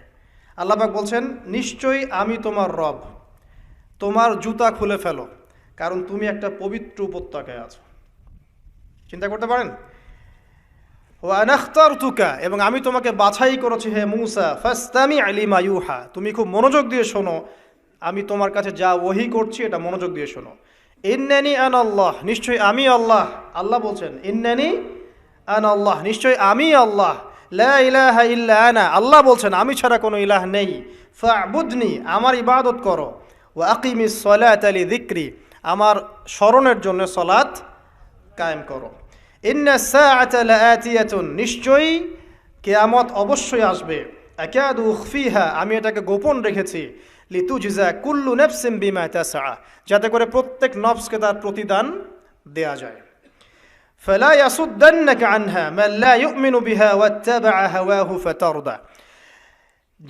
আল্লাহ পাক বলছেন, নিশ্চয়ই আমি তোমার রব, তোমার জুতা খুলে ফেলো, কারণ তুমি একটা পবিত্র উপত্যকায় আছো। চিন্তা করতে পারেন? ওয়া আনা ইখতারতুকা, এবং আমি তোমাকে বাছাই করেছি হে মূসা, ফাসতামি' লিমা ইউহা, তুমি খুব মনোযোগ দিয়ে শোনো, আমি তোমার কাছে যা ওহী করছি এটা মনোযোগ দিয়ে শোনো। ইন্নানি আনা আল্লাহ, নিশ্চয়ই আমি আল্লাহ। আল্লাহ বলছেন ইন্নানি আনা আল্লাহ, নিশ্চয়ই আমি আল্লাহ। লা ইলাহা ইল্লা আনা, আল্লাহ বলছেন আমি ছাড়া কোনো ইলাহ নেই। ফা'বুদনি, আমার ইবাদত করো। ওয়া আকিমিস সালাতা লিযিকরি, আমার স্মরণের জন্য সালাত কায়েম করো। ইন্নাস সাআতা লাআতিয়াতুন, নিশ্চয়ই কিয়ামত অবশ্যই আসবে। আকাদু উখফিহা, আমি এটাকে গোপন রেখেছি। লিতুজজা কুল্লু নাফসিন বিমা তাসআ, যাতে করে প্রত্যেক নফসকে তার প্রতিদান দেয়া যায়। ফালা ইয়াসুদ্দান্নাকা আনহা মান লা ইউমিনু বিহা ওয়াত্তাবা'a হাওয়াহু ফাতারদা,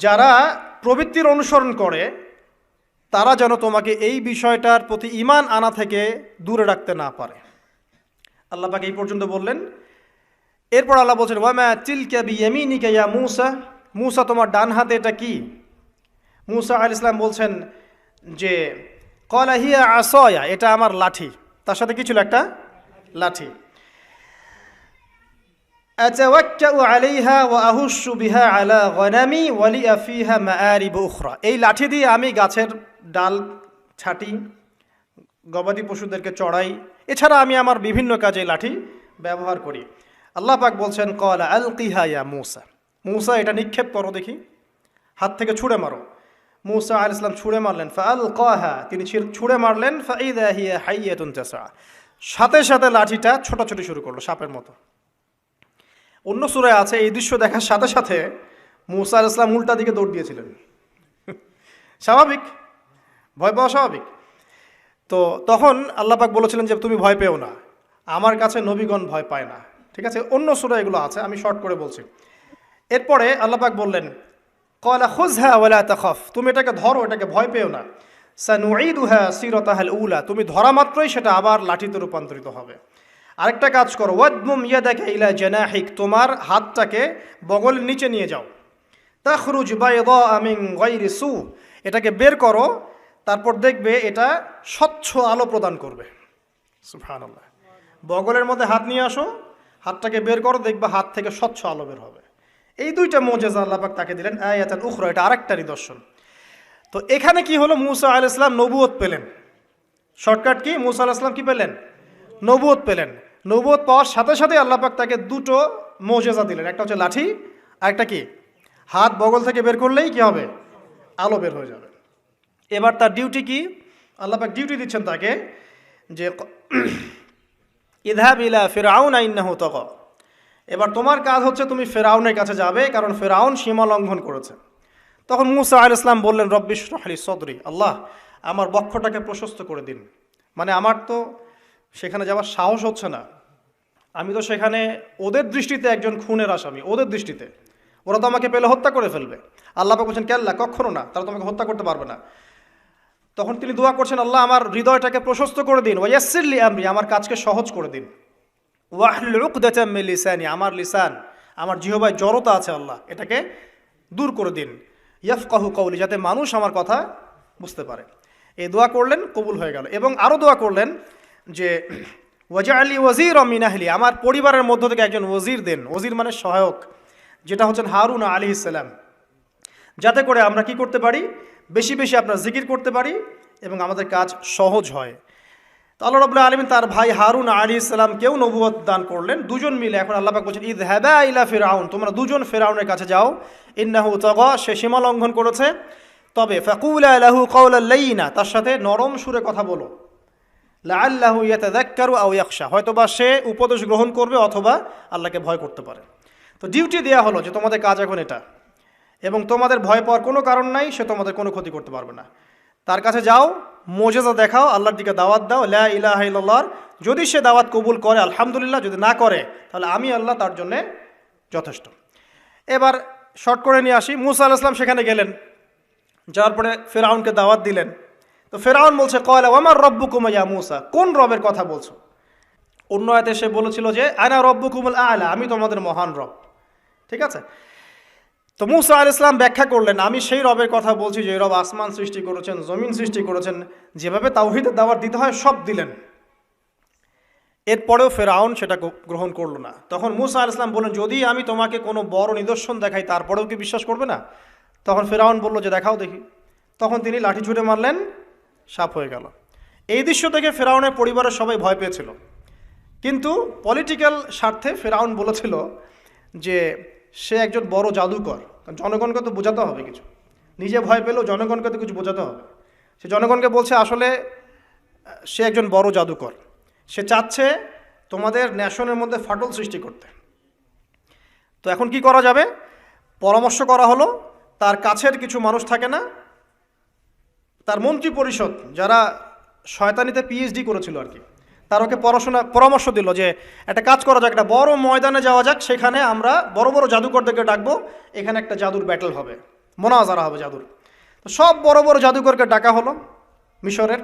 যারা প্রবৃত্তির অনুসরণ করে তারা যেন তোমাকে এই বিষয়টার প্রতি ঈমান আনা থেকে দূরে রাখতে না পারে। আল্লাহ পাক এই পর্যন্ত বললেন। এরপর আল্লাহ বলছেন ওয়ামা তিলকা বিয়ামিনিকা ইয়া মূসা, মূসা তোমার ডান হাতে এটা কি? মূসা আলাইহিস সালাম বলছেন যে ক্বালা হিয়া আসায়া, এটা আমার লাঠি। তার সাথে কি ছিল? একটা লাঠি। আতাওয়াক্কাউ আলাইহা ওয়া আহুশু বিহা আলা গনামি ওয়া লিয়া ফিহা মাআরিব উখরা, এই লাঠি দিয়ে আমি গাছের ডাল ছাঁটি, গবাদি পশুদেরকে চড়াই, এছাড়া আমি আমার বিভিন্ন কাজে লাঠি ব্যবহার করি। আল্লাহ পাক বলছেন ক্বালা আলকিহা ইয়া মূসা, মূসা এটা নিক্ষেপ করো দেখি, হাত থেকে ছুঁড়ে মারো। মূসা আলাইহিস সালাম ছুঁড়ে মারলেন। ফাআলকাহা, তিনি ছুঁড়ে মারলেন। ফাইদা হিয়া হাইয়াতুন তাসআ, সাথে সাথে লাঠিটা ছোটাছুটি শুরু করলো সাপের মতো। অন্য সূরায় আছে এই দৃশ্য দেখার সাথে সাথে মূসা আলাইহিস সালাম উল্টা দিকে দৌড় দিয়েছিলেন। স্বাভাবিক, ভয় পাওয়া স্বাভাবিক। তো তখন আল্লাহ পাক বলেছিলেন যে তুমি ভয় পেও না, আমার কাছে নবীগণ ভয় পায় না। ঠিক আছে, অন্য সূরায় এগুলো আছে, আমি শর্ট করে বলছি। এরপরে আল্লাহ পাক বললেন ক্বালা খুযহা ওয়ালা তাখাফ, তুমি এটাকে ধরো, এটাকে ভয় পেও না। সানুঈদুহা সিরাতাহাল উলা, তুমি ধরা মাত্রই সেটা আবার লাঠিতে রূপান্তরিত হবে। আরেকটা কাজ করো, ওয়াদমুম ইয়াদাকা ইলা জানাহিক, তোমার হাতটাকে বগলের নিচে নিয়ে যাও। তাখরুজ বাইদা মিন গায়রি সু, এটাকে বের করো, তারপর দেখবে এটা স্বচ্ছ আলো প্রদান করবে। সুবহানাল্লাহ। বগলের মধ্যে হাত নিয়ে আসো, হাতটাকে বের করো, দেখবে হাত থেকে স্বচ্ছ আলো বের হবে। এই দুইটা মুজিজা আল্লাহ পাক তাকে দিলেন। আয়াতান উখরা, এটা আরেকটা নিদর্শন। তো এখানে কি হলো? মূসা আলাইহিস সালাম নবুয়ত পেলেন। Shortcut key? মূসা আলাইহিস সালাম কি পেলেন? নবুয়ত পেলেন। নবুয়ত পাওয়ার সাথে সাথে আল্লাহ পাক তাকে দুটো মুজিজা দিলেন। একটা হচ্ছে লাঠি, আর একটা কি? হাত বগল থেকে বের করলেই কি হবে? আলো বের হয়ে যাবে। এবার তার ডিউটি কি? আল্লাহ পাক ডিউটি দিচ্ছেন তাকে যে ইযহাব ইলা ফিরআউনা ইন্নাহু তাগা, এবার তোমার কাজ হচ্ছে তুমি ফেরাউনের কাছে যাবে, কারণ ফেরাউন সীমা লঙ্ঘন করেছে। তখন মূসা আলাইহিস সালাম বললেন রব্বি ইশরাহ লি সদরি, আল্লাহ আমার বক্ষটাকে প্রশস্ত করে দিন। মানে আমার তো সেখানে যাওয়ার সাহস হচ্ছে না, আমি তো সেখানে ওদের দৃষ্টিতে একজন খুনের আসামি, ওদের দৃষ্টিতে ওরা তো আমাকে পেলে হত্যা করে ফেলবে। আল্লাহ পাক বলছেন কেল্লা, কখনো না, তারা তোমাকে হত্যা করতে পারবে না। তখন তিনি দোয়া করছেন আল্লাহ আমার হৃদয়টাকে প্রশস্ত করে দিন, ওয়া ইয়াসসির লি আমরি, আমার কাজকে সহজ করে দিন। ওয়াহলুল উকদাতাম মিন লিসানি, আমার লিসান, আমার জিহ্বায় জড়তা আছে আল্লাহ, এটাকে দূর করে দিন। ইয়াফকাহু কওলি, যাতে মানুষ আমার কথা বুঝতে পারে। এই দোয়া করলেন, কবুল হয়ে গেল। এবং আরও দোয়া করলেন যে ওয়াজআলি ওয়াজিরাম মিন আহলি, আমার পরিবারের মধ্য থেকে একজন ওয়াজির দেন। ওয়াজির মানে সহায়ক, যেটা হচ্ছেন হারুন আলাইহিস সালাম, যাতে করে আমরা কি করতে পারি, বেশি বেশি আপনার জিকির করতে পারি এবং আমাদের কাজ সহজ হয়। তো আল্লাহ রাব্বুল আলামিন তার ভাই হারুন আলাইহিস সালামকেও নবুয়ত দান করলেন, দুজন মিলে। এখন আল্লাহ পাক বলছেন ইযহাবা ইলা ফিরআউন, তোমরা দুজন ফিরআউনের কাছে যাও, ইন্নাহু তাগা, সে সীমা লঙ্ঘন করেছে, তবে ফাকুলা লাহু কাওলাল লাইয়িনা, তার সাথে নরম সুরে কথা বলো, লাআল্লাহু ইয়াতাযাক্কারু আও ইয়াখশা, হয়তোবা সে উপদেশ গ্রহণ করবে অথবা আল্লাহকে ভয় করতে পারে। তো ডিউটি দেওয়া হলো যে তোমাদের কাজ এখন এটা, এবং তোমাদের ভয় পাওয়ার কোনো কারণ নাই, সে তোমাদের কোনো ক্ষতি করতে পারবে না। তার কাছে যাও, মোজেজা দেখাও, আল্লাহর দিকে দাওয়াত দাও, লা ইলাহা ইল্লাল্লাহর। যদি সে দাওয়াত কবুল করে আলহামদুলিল্লাহ, যদি না করে তাহলে আমি আল্লাহ তার জন্যে যথেষ্ট। এবার শর্ট করে নিয়ে আসি, মুসা আলাইহিস সালাম সেখানে গেলেন, যাওয়ার পরে ফিরআউনকে দাওয়াত দিলেন। তো ফিরআউন বলছে ক্বালা ওয়ামার রব্বুকুম ইয়া মুসা, কোন রবের কথা বলছো? অন্য আয়াতে সে বলেছিল যে আনা রব্বুকুমুল আ'লা, আমি তোমাদের মহান রব। ঠিক আছে, তো মুসা আলাইহিস সালাম ব্যাখ্যা করলেন, আমি সেই রবের কথা বলছি যে রব আসমান সৃষ্টি করেছেন, জমিন সৃষ্টি করেছেন, যেভাবে তাওহীদের দাওয়াত দিতে হয় সব দিলেন। এরপরেও ফিরআউন সেটা গ্রহণ করলো না। তখন মুসা আলাইহিস সালাম বললেন, যদি আমি তোমাকে কোনো বড় নিদর্শন দেখাই তারপরেও কি বিশ্বাস করবে না? তখন ফিরআউন বলল যে দেখাও দেখি। তখন তিনি লাঠি ছুঁড়ে মারলেন, সাপ হয়ে গেল। এই দৃশ্য থেকে ফিরআউনের পরিবারের সবাই ভয় পেয়েছিল, কিন্তু পলিটিক্যাল স্বার্থে ফিরআউন বলেছিল যে সে একজন বড় জাদুকর, জনগণকে তো বোঝাতে হবে কিছু, নিজে ভয় পেলেও জনগণকে তো কিছু বোঝাতে হবে। সে জনগণকে বলছে আসলে সে একজন বড় জাদুকর, সে চাচ্ছে তোমাদের ন্যাশনের মধ্যে ফাটল সৃষ্টি করতে। তো এখন কি করা যাবে? পরামর্শ করা হলো, তার কাছের কিছু মানুষ থাকে না, তার মন্ত্রী পরিষদ যারা শয়তানিতে পিএইচডি করেছিল আর কি, তার ওকে পরামর্শ দিল যে একটা কাজ করা যাক, একটা বড় ময়দানে যাওয়া যাক, সেখানে আমরা বড় বড় জাদুকরদেরকে ডাকবো, এখানে একটা জাদুর ব্যাটল হবে, মোনাজারা হবে জাদুর। তো সব বড় বড় জাদুকরকে ডাকা হলো মিশরের,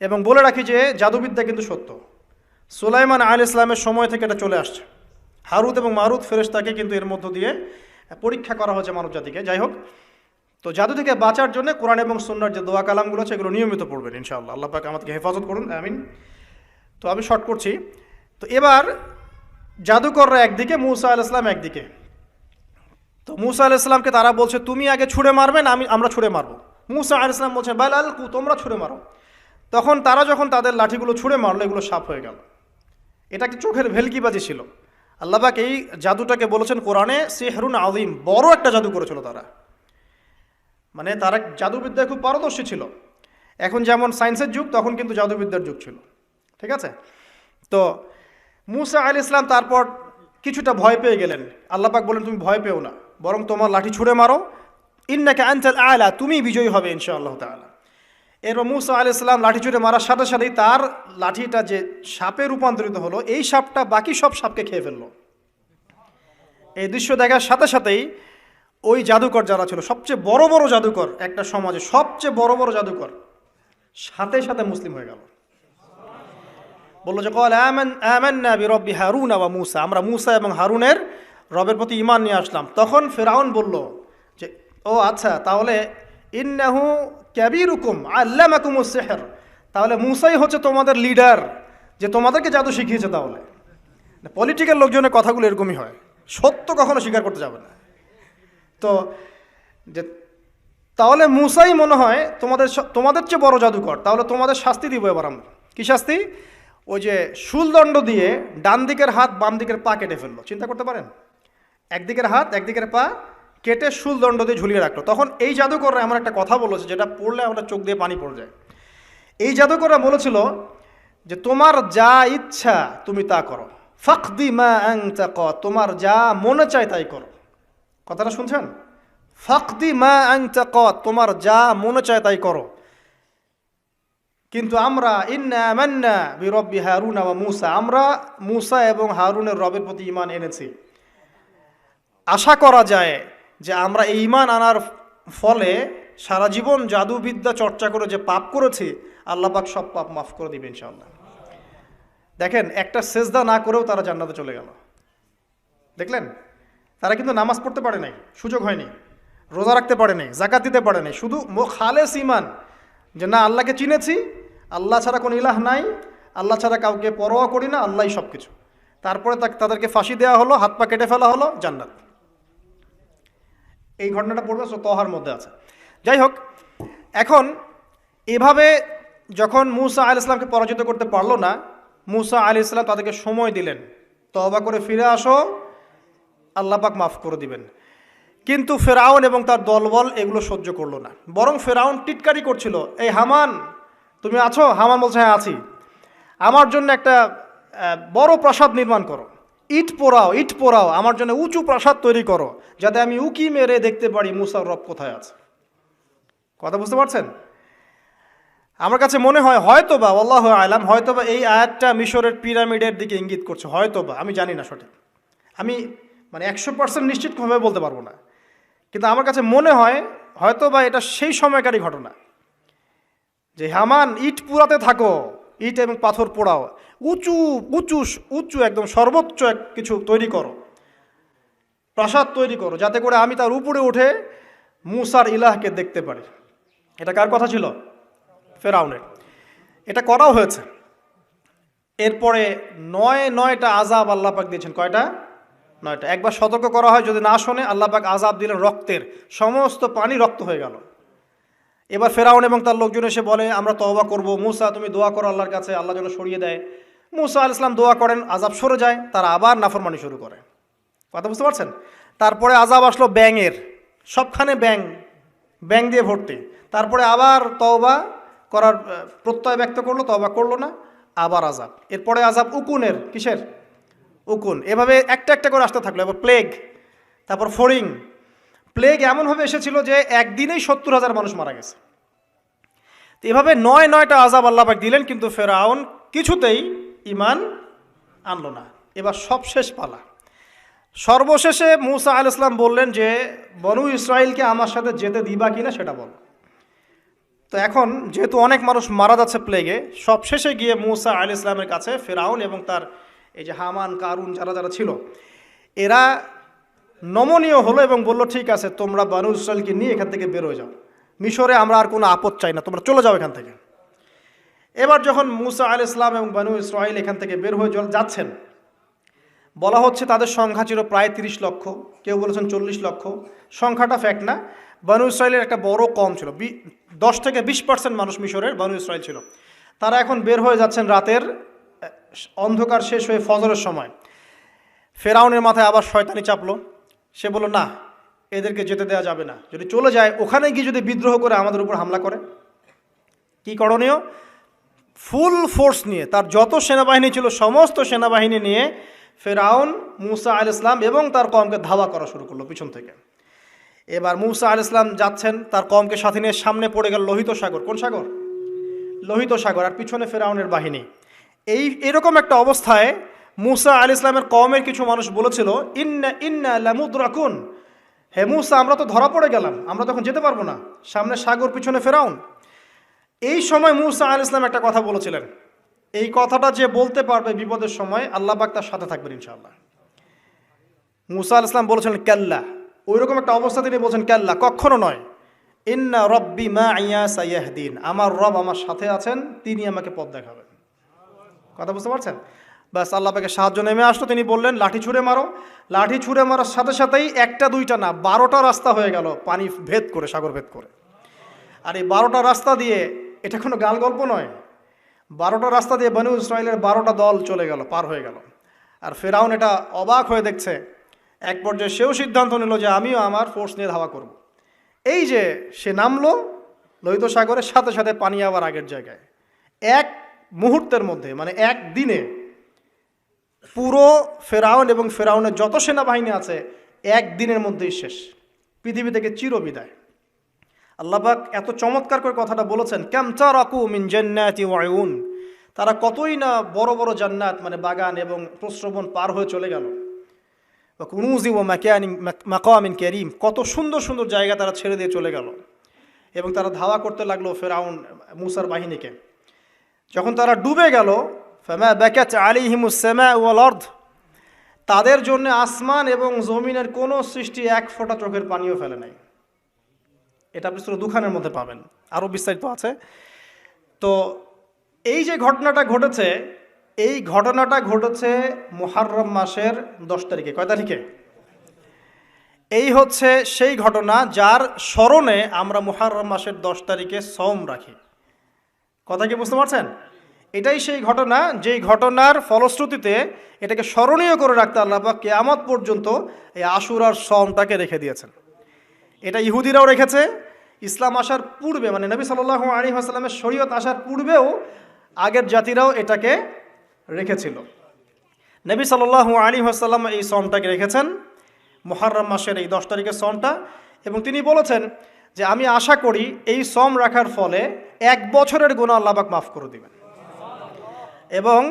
এবং বলে রাখি যে জাদুবিদ্যা কিন্তু সত্য, সুলাইমান আলাইহিস সালামের সময় থেকে এটা চলে আসছে। হারুত এবং মারুত ফেরেশতাকে কিন্তু এর মধ্য দিয়ে পরীক্ষা করা হয়েছে মানব জাতিকে। যাই হোক, তো জাদু থেকে বাঁচার জন্য কোরআন এবং সুন্নাহর যে দোয়া কালামগুলো আছে এগুলো নিয়মিত পড়বেন ইনশাআল্লাহ। আল্লাহ পাক আমাদেরকে হেফাজত করুন, আমিন। তো আমি শর্ট করছি। তো এবার জাদুকররা একদিকে, মুসা আলাইহিস সালাম একদিকে। তো মুসা আলাইহিস সালামকে তারা বলছে তুমি আগে ছুঁড়ে মারবেন, আমরা ছুঁড়ে মারবো। মুসা আলাইহিস সালাম বলছে বাল আলকু, তোমরা ছুঁড়ে মারো। তখন তারা যখন তাদের লাঠিগুলো ছুঁড়ে মারলো, এগুলো সাপ হয়ে গেল। এটা একটা চোখের ভেলকিবাজি ছিল। আল্লাহ পাক এই জাদুটাকে বলেছেন কোরআনে সিহরুন আযীম, বড় একটা জাদু করেছিল তারা, মানে তারা জাদুবিদ্যায় খুব পারদর্শী ছিল। এখন যেমন সায়েন্সের যুগ, তখন কিন্তু জাদুবিদ্যার যুগ ছিল। ঠিক আছে, তো মুসা আলাইহিস সালাম তারপর কিছুটা ভয় পেয়ে গেলেন। আল্লাহ পাক বলেন তুমি ভয় পেও না, বরং তোমার লাঠি ছুঁড়ে মারো, ইন্নাকা আনতাল আ'লা, তুমি বিজয়ী হবে ইনশাআল্লাহ তাআলা। এরপর মুসা আলাইহিস সালাম লাঠি ছুঁড়ে মারার সাথে সাথেই তার লাঠিটা যে সাপে রূপান্তরিত হলো, এই সাপটা বাকি সব সাপকে খেয়ে ফেললো। এই দৃশ্য দেখার সাথে সাথেই ওই জাদুকর যারা ছিল, সবচেয়ে বড় বড় জাদুকর, একটা সমাজে সবচেয়ে বড় বড় জাদুকর, সাথে সাথে মুসলিম হয়ে গেল। বললো যে ক্বালা আমান্না বিরব্বি হারুন ওয়া মুসা, আমরা মুসা এবং হারুনের রবের প্রতি ঈমান নিয়ে আসলাম। তখন ফিরআউন বলল যে ও আচ্ছা, তাহলে ইন্নাহু কাবীরুকুম আল্লামাকুমুস সিহর, তাহলে মুসাই হচ্ছে তোমাদের লিডার, যে তোমাদেরকে জাদু শিখিয়েছে। তাহলে পলিটিক্যাল লোকজনের কথাগুলো এরকমই হয়, সত্য কখনো স্বীকার করতে যাবে না। তো যে তাহলে মুসাই মনে হয় তোমাদের চেয়ে বড় জাদুকর, তাহলে তোমাদের শাস্তি দিব এবার আমরা। কি শাস্তি? ওই যে শুলদণ্ড দিয়ে ডান দিকের হাত বাম দিকের পা কেটে ফেললো। চিন্তা করতে পারেন, একদিকের হাত একদিকের পা কেটে শুলদণ্ড দিয়ে ঝুলিয়ে রাখলো। তখন এই জাদুকররা এমন একটা কথা বলেছে যেটা পড়লে আমরা চোখ দিয়ে পানি পড়ে যায়। এই জাদুকররা বলেছিল যে তোমার যা ইচ্ছা তুমি তা করো, ফাকদি মা আনতা ক, তোমার যা মনে চায় তাই করো। কথাটা শুনছেন? ফাকদি মা আনতা ক, তোমার যা মনে চায় তাই করো। কিন্তু আমরা ইন্না আমান্না বিরব্বি হারুন ওয়া মুসা, আমরা মুসা এবং হারুনের রবের প্রতি ঈমান এনেছি। আশা করা যায় যে আমরা এই ঈমান আনার ফলে সারা জীবন জাদুবিদ্যা চর্চা করে যে পাপ করেছি, আল্লাহ পাক সব পাপ মাফ করে দিবেন ইনশাআল্লাহ। দেখেন, একটা সেজদা না করেও তারা জান্নাতে চলে গেল। দেখলেন, তারা কিন্তু নামাজ পড়তে পারে নাই, সুযোগ হয়নি, রোজা রাখতে পারে নাই, যাকাত দিতে পারে নাই, শুধু খালেস ঈমান যে না আল্লাহকে চিনেছি, আল্লাহ ছাড়া কোনো ইলাহ নাই, আল্লাহ ছাড়া কাউকে পরোয়া করি না, আল্লাহই সব কিছু। তারপরে তাদেরকে ফাঁসি দেওয়া হলো, হাত পা কেটে ফেলা হলো, জান্নাত। এই ঘটনাটা পড়বে তহার মধ্যে আছে। যাই হোক, এখন এভাবে যখন মূসা আলাইহিস সালামকে পরাজিত করতে পারলো না, মূসা আলাইহিস সালাম তাদেরকে সময় দিলেন, তওবা করে ফিরে আসো, আল্লাহ পাক মাফ করে দিবেন। কিন্তু ফেরাউন এবং তার দলবল এগুলো সহ্য করলো না, বরং ফেরাউন টিটকারি করছিল, এই হামান তুমি আছো? হামান বলছে, হ্যাঁ আছি। আমার জন্য একটা বড় প্রাসাদ নির্মাণ করো, ইট পোড়াও, আমার জন্য উঁচু প্রাসাদ তৈরি করো, যাতে আমি উকি মেরে দেখতে পারি মুসার রব কোথায় আছে। কথা বুঝতে পারছেন? আমার কাছে মনে হয় হয়তোবা, আল্লাহু আলাম, হয়তোবা এই আয়াতটা মিশরের পিরামিডের দিকে ইঙ্গিত করছে, হয়তোবা, আমি জানি না সঠিক, আমি মানে 100% নিশ্চিতভাবে বলতে পারবো না, কিন্তু আমার কাছে মনে হয় হয়তোবা এটা সেই সময়কারই ঘটনা, যে হামান ইট পুরাতে থাকো, ইট এবং পাথর পোড়াও, উঁচু উঁচু উঁচু একদম সর্বোচ্চ কিছু তৈরি করো, প্রাসাদ তৈরি করো, যাতে করে আমি তার উপরে উঠে মুসার ইলাহকে দেখতে পারি। এটা কার কথা ছিল? ফেরাউনের। এটা করাও হয়েছে। এরপরে 9টা আযাব আল্লাহ পাক দিয়েছেন। কয়টা? 9টা। একবার সতর্ক করা হয়, যদি না শোনে আল্লাহ পাক আযাব দিলেন রক্তের, সমস্ত পানি রক্ত হয়ে গেল। এবার ফেরাউন এবং তার লোকজন এসে বলে, আমরা তওবা করব, মুসা তুমি দোয়া করো আল্লাহর কাছে, আল্লাহ যেন সরিয়ে দেয়। মুসা আলাইহিস সালাম দোয়া করেন, আযাব সরে যায়, তারা আবার নাফরমানি শুরু করে। কথা বুঝতে পারছেন? তারপরে আযাব আসলো ব্যাঙের, সবখানে ব্যাঙ দিয়ে ভর্তি। তারপরে আবার তওবা করার প্রত্যয় ব্যক্ত করলো, তওবা করলো না, আবার আযাব। এরপরে আযাব উকুনের, কিসের? উকুন। এভাবে একটা একটা করে আসতে থাকলো। এবার প্লেগ, তারপর ফড়িং। প্লেগ এমনভাবে এসেছিল যে একদিনেই 70,000 মানুষ মারা গেছে। তো এভাবে 9টা আযাব আল্লাহ পাক দিলেন, কিন্তু ফেরাউন কিছুতেই ঈমান আনলো না। এবার সবশেষ পালা। সর্বশেষে মূসা আলাইহিস সালাম বললেন যে, বনু ইসরাইলকে আমার সাথে যেতে দিবা কিনা সেটা বল। তো এখন যেহেতু অনেক মানুষ মারা যাচ্ছে প্লেগে, সবশেষে গিয়ে মূসা আলাইহিস সালামের কাছে ফেরাউন এবং তার এই যে হামান, কারুন, যারা ছিল, এরা নমনীয় হলো এবং বলল, ঠিক আছে, তোমরা বনু ইসরাইলকে নিয়ে এখান থেকে বের হয়ে যাও, মিশরে আমরা আর কোনো আপদ চাই না, তোমরা চলে যাও এখান থেকে। এবার যখন মূসা আলাইহিস সালাম এবং বনু ইসরাইল এখান থেকে বের হয়ে যাচ্ছেন, বলা হচ্ছে তাদের সংখ্যা ছিল প্রায় 30 লক্ষ, কেউ বলেছেন 40 লক্ষ। সংখ্যাটা ফ্যাক্ট না। বনু ইসরাইলের একটা বড় কম ছিল, 10 থেকে 20% মানুষ মিশরের বনু ইসরাইল ছিল। তারা এখন বের হয়ে যাচ্ছেন রাতের অন্ধকার শেষ হয়ে ফজরের সময়। ফেরাউনের মাথায় আবার শয়তানি চাপলো। সে বলল, না, এদেরকে যেতে দেওয়া যাবে না, যদি চলে যায় ওখানে গিয়ে যদি বিদ্রোহ করে আমাদের উপর হামলা করে, কি করণীয়? ফুল ফোর্স নিয়ে, তার যত সেনাবাহিনী ছিল সমস্ত সেনাবাহিনী নিয়ে ফেরাউন মূসা আলাইহিস সালাম এবং তার কওমকে ধাওয়া করা শুরু করলো পিছন থেকে। এবার মূসা আলাইহিস সালাম যাচ্ছেন, তার কওমকে সাথে নিয়ে, সামনে পড়ে গেল লোহিত সাগর। কোন সাগর? লোহিত সাগর। আর পিছনে ফেরাউনের বাহিনী। এরকম একটা অবস্থায় মূসা আলাইহিস সালামের কওমের কিছু মানুষ বলেছিল, ইন্না লামুদরাকুন, হে মূসা, আমরা তো ধরা পড়ে গেলাম, আমরা তখন যেতে পারবো না, সামনে সাগর, পিছনে ফেরাউন। এই সময় মূসা আলাইহিস সালাম একটা কথা বলেছিলেন, এই কথাটা যে বলতে পারবে বিপদের সময়, আল্লাহ পাক তার সাথে থাকবেন ইনশাআল্লাহ। মূসা আলাইহিস সালাম বলেছিলেন কাল্লা, ওইরকম একটা অবস্থা তিনি বলছেন কাল্লা, কখনো নয়, ইন্না রব্বি মাইয়া সাইয়াহদিন, আমার রব আমার সাথে আছেন, তিনি আমাকে পথ দেখাবেন। কথা বুঝতে পারছেন? ব্যাস, আল্লাহ পাকে সাহায্য নেমে আসলো। তিনি বললেন, লাঠি ছুঁড়ে মারো। লাঠি ছুঁড়ে মারার সাথে সাথেই একটা দুইটা না, 12টা রাস্তা হয়ে গেল, পানি ভেদ করে, সাগর ভেদ করে। আর এই 12টা রাস্তা দিয়ে, এটা কোনো গাল গল্প নয়, 12টা রাস্তা দিয়ে বনু ইসরাইলের 12টা দল চলে গেল, পার হয়ে গেল। আর ফেরাউন এটা অবাক হয়ে দেখছে। এক পর্যায়ে সেও সিদ্ধান্ত নিল যে আমিও আমার ফোর্স নিয়ে ধাওয়া করব। এই যে সে নামলো লোহিত সাগরের, সাথে সাথে পানি আবার আগের জায়গায়। এক মুহূর্তের মধ্যে, মানে এক দিনে পুরো ফেরাউন এবং ফেরাউনের যত সেনাবাহিনী আছে একদিনের মধ্যেই শেষ, পৃথিবী থেকে চিরবিদায়। আল্লাহ পাক এত চমৎকার করে কথাটা বলেছেন, কাম তারাকু মিন জান্নাতি ওয়া উয়ুন, তারা কতই না বড় বড় জান্নাত, মানে বাগান এবং প্রস্রবণ পার হয়ে চলে গেল। ওয়া কুনুজি ওয়া মাকামিন কারীম, কত সুন্দর সুন্দর জায়গা তারা ছেড়ে দিয়ে চলে গেল। এবং তারা ধাওয়া করতে লাগলো ফেরাউন মূসার বাহিনীকে। যখন তারা ডুবে গেল, ফামা বাকাত আলাইহিমুস সামাউ ওয়াল আরদ, তাদের জন্য আসমান এবং জমিনের কোনো সৃষ্টি এক ফোঁটা চোখের পানিও ফেলে নাই। এটা আপনি সূরা দুখানের মধ্যে পাবেন, আরও বিস্তারিত আছে। তো এই যে ঘটনাটা ঘটেছে, এই ঘটনাটা ঘটেছে মুহররম মাসের 10 তারিখে। কয় তারিখে? এই হচ্ছে সেই ঘটনা যার স্মরণে আমরা মুহররম মাসের 10 তারিখে সওম রাখি। কথা কি বুঝতে পারছেন? এটাই সেই ঘটনা, যেই ঘটনার ফলশ্রুতিতে এটাকে স্মরণীয় করে রাখতে আল্লাহ পাক কিয়ামত পর্যন্ত এই আশুরার সওমটাকে রেখে দিয়েছেন। এটা ইহুদিরাও রেখেছে, ইসলাম আসার পূর্বে, মানে নবী সাল্লাল্লাহু আলাইহি ওয়াসাল্লামের শরীয়ত আসার পূর্বেও আগের জাতিরাও এটাকে রেখেছিল। নবী সাল্লাল্লাহু আলাইহি ওয়াসাল্লাম এই সওমটাকে রেখেছেন, মুহররম মাসের এই 10 তারিখের সওমটা, এবং তিনি বলেছেন যে আমি আশা করি এই সওম রাখার ফলে 1 বছরের গুনাহ আল্লাহ পাক মাফ করে দিবেন। এবং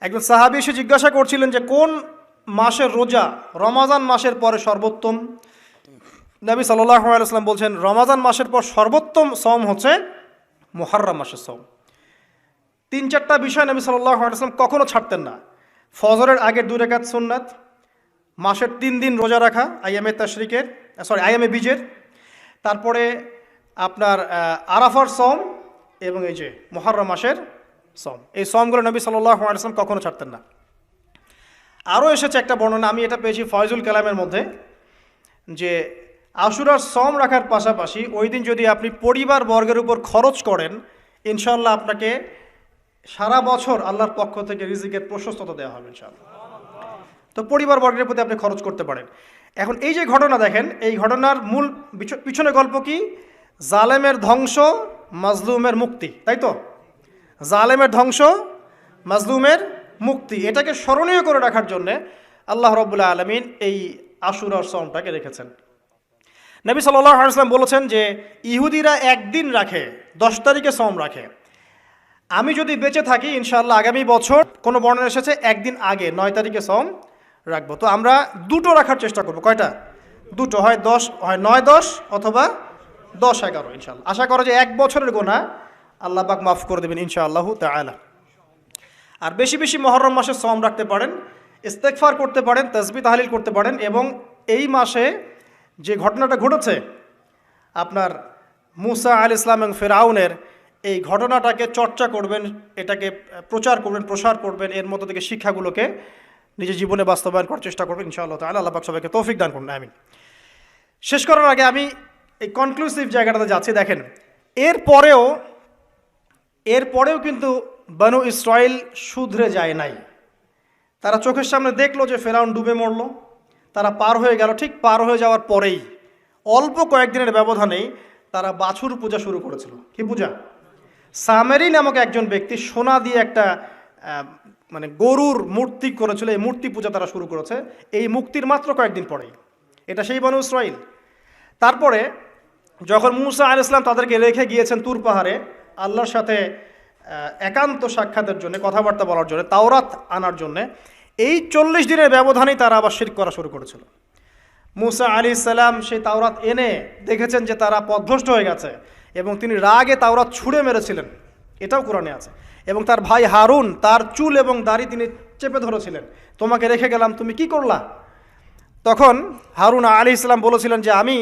একজন সাহাবী এসে জিজ্ঞাসা করছিলেন যে কোন মাসের রোজা রমাজান মাসের পরে সর্বোত্তম। নবী সাল্লাল্লাহু আলাইহি ওয়াসাল্লাম বলছেন রমাজান মাসের পর সর্বোত্তম সওম হচ্ছে মুহররম মাসের সওম। 3-4টা বিষয় নবী সাল্লাল্লাহু আলাইহি ওয়াসাল্লাম কখনো ছাড়তেন না। ফজরের আগের 2 রাকাত সুন্নাত, মাসের 3 দিন রোজা রাখা আইয়ামে বীজের, তারপরে আপনার আরাফার সওম, এবং এই যে মুহররম মাসের সওম। এই সওমগুলো নবী সাল্লাল্লাহু আলাইহি ওয়াসাল্লাম কখনো ছাড়তেন না। আরও এসেছে একটা বর্ণনা, আমি এটা পেয়েছি ফয়জুল কালামের মধ্যে, যে আশুরার সওম রাখার পাশাপাশি ওই দিন যদি আপনি পরিবার বর্গের উপর খরচ করেন, ইনশাআল্লাহ আপনাকে সারা বছর আল্লাহর পক্ষ থেকে রিজিকের প্রশস্ততা দেওয়া হবে ইনশাআল্লাহ। তো পরিবার বর্গের প্রতি আপনি খরচ করতে পারেন। এখন এই যে ঘটনা দেখেন, এই ঘটনার মূল পিছনে গল্প কি? জালেমের ধ্বংস, মাজলুমের মুক্তি, তাই তো? জালেমের ধ্বংস, মাজলুমের মুক্তি, এটাকে স্মরণীয় করে রাখার জন্যে আল্লাহ রাব্বুল আলামিন এই আশুরার সওমটাকে রেখেছেন। নবী সাল্লাল্লাহু আলাইহি ওয়াসাল্লাম বলেছেন যে ইহুদিরা একদিন রাখে, 10 তারিখে সওম রাখে। আমি যদি বেঁচে থাকি ইনশাআল্লাহ আগামী বছর কোনো বর্ণনা এসেছে একদিন আগে 9 তারিখে সওম রাখবো। তো আমরা 2টো রাখার চেষ্টা করবো। কয়টা? 2টো, হয় 9-10 অথবা 10-11 ইনশাআল্লাহ। আশা করো যে 1 বছরের গুনাহ আল্লাহ পাক মাফ করে দেবেন ইনশাআল্লাহু তাআলা। আর বেশি বেশি মুহররম মাসে সওম রাখতে পারেন, ইস্তেগফার করতে পারেন, তাসবিহ তাহলিল করতে পারেন, এবং এই মাসে যে ঘটনাটা ঘটেছে আপনার মুসা আলাইহিস সালাম এবং ফিরআউনের, এই ঘটনাটাকে চর্চা করবেন, এটাকে প্রচার করবেন, প্রসার করবেন, এর মধ্যে থেকে শিক্ষাগুলোকে নিজের জীবনে বাস্তবায়ন করার চেষ্টা করবেন ইনশাআল্লাহ তাআলা। আল্লাহ পাক সবাইকে তৌফিক দান করুন, আমিন। শেষ করার আগে আমি এই কনক্লুসিভ জায়গাটাতে যাচ্ছি। দেখেন, এরপরেও কিন্তু বনু ইসরাইল শুধরে যায় নাই। তারা চোখের সামনে দেখলো যে ফেরাউন ডুবে মরল, তারা পার হয়ে গেল। ঠিক পার হয়ে যাওয়ার পরেই অল্প কয়েকদিনের ব্যবধানেই তারা বাছুর পূজা শুরু করেছিল। কি পূজা? সামেরি নামক একজন ব্যক্তি সোনা দিয়ে একটা মানে গরুর মূর্তি করেছিল, এই মূর্তি পূজা তারা শুরু করেছে এই মুক্তির মাত্র কয়েকদিন পরেই। এটা সেই বনু ইসরাইল। তারপরে যখন মুসা আলাইহিস সালাম তাদেরকে রেখে গিয়েছেন তুর পাহাড়ে আল্লাহর সাথে একান্ত সাক্ষাতের জন্য, কথাবার্তা বলার জন্য, তাওরাত আনার জন্য, এই 40 দিনের ব্যবধানেই তারা আবার শিরক করা শুরু করেছিল। মুসা আলাইহিস সালাম সেই তাওরাত এনে দেখেছেন যে তারা পথভ্রষ্ট হয়ে গেছে, এবং তিনি রাগে তাওরাত ছুঁড়ে মেরেছিলেন, এটাও কোরআনে আছে। এবং তার ভাই হারুন তার চুল এবং দাড়ি তিনি চেপে ধরেছিলেন, তোমাকে রেখে গেলাম, তুমি কি করলা? তখন হারুন আলাইহিস সালাম বলেছিলেন যে আমি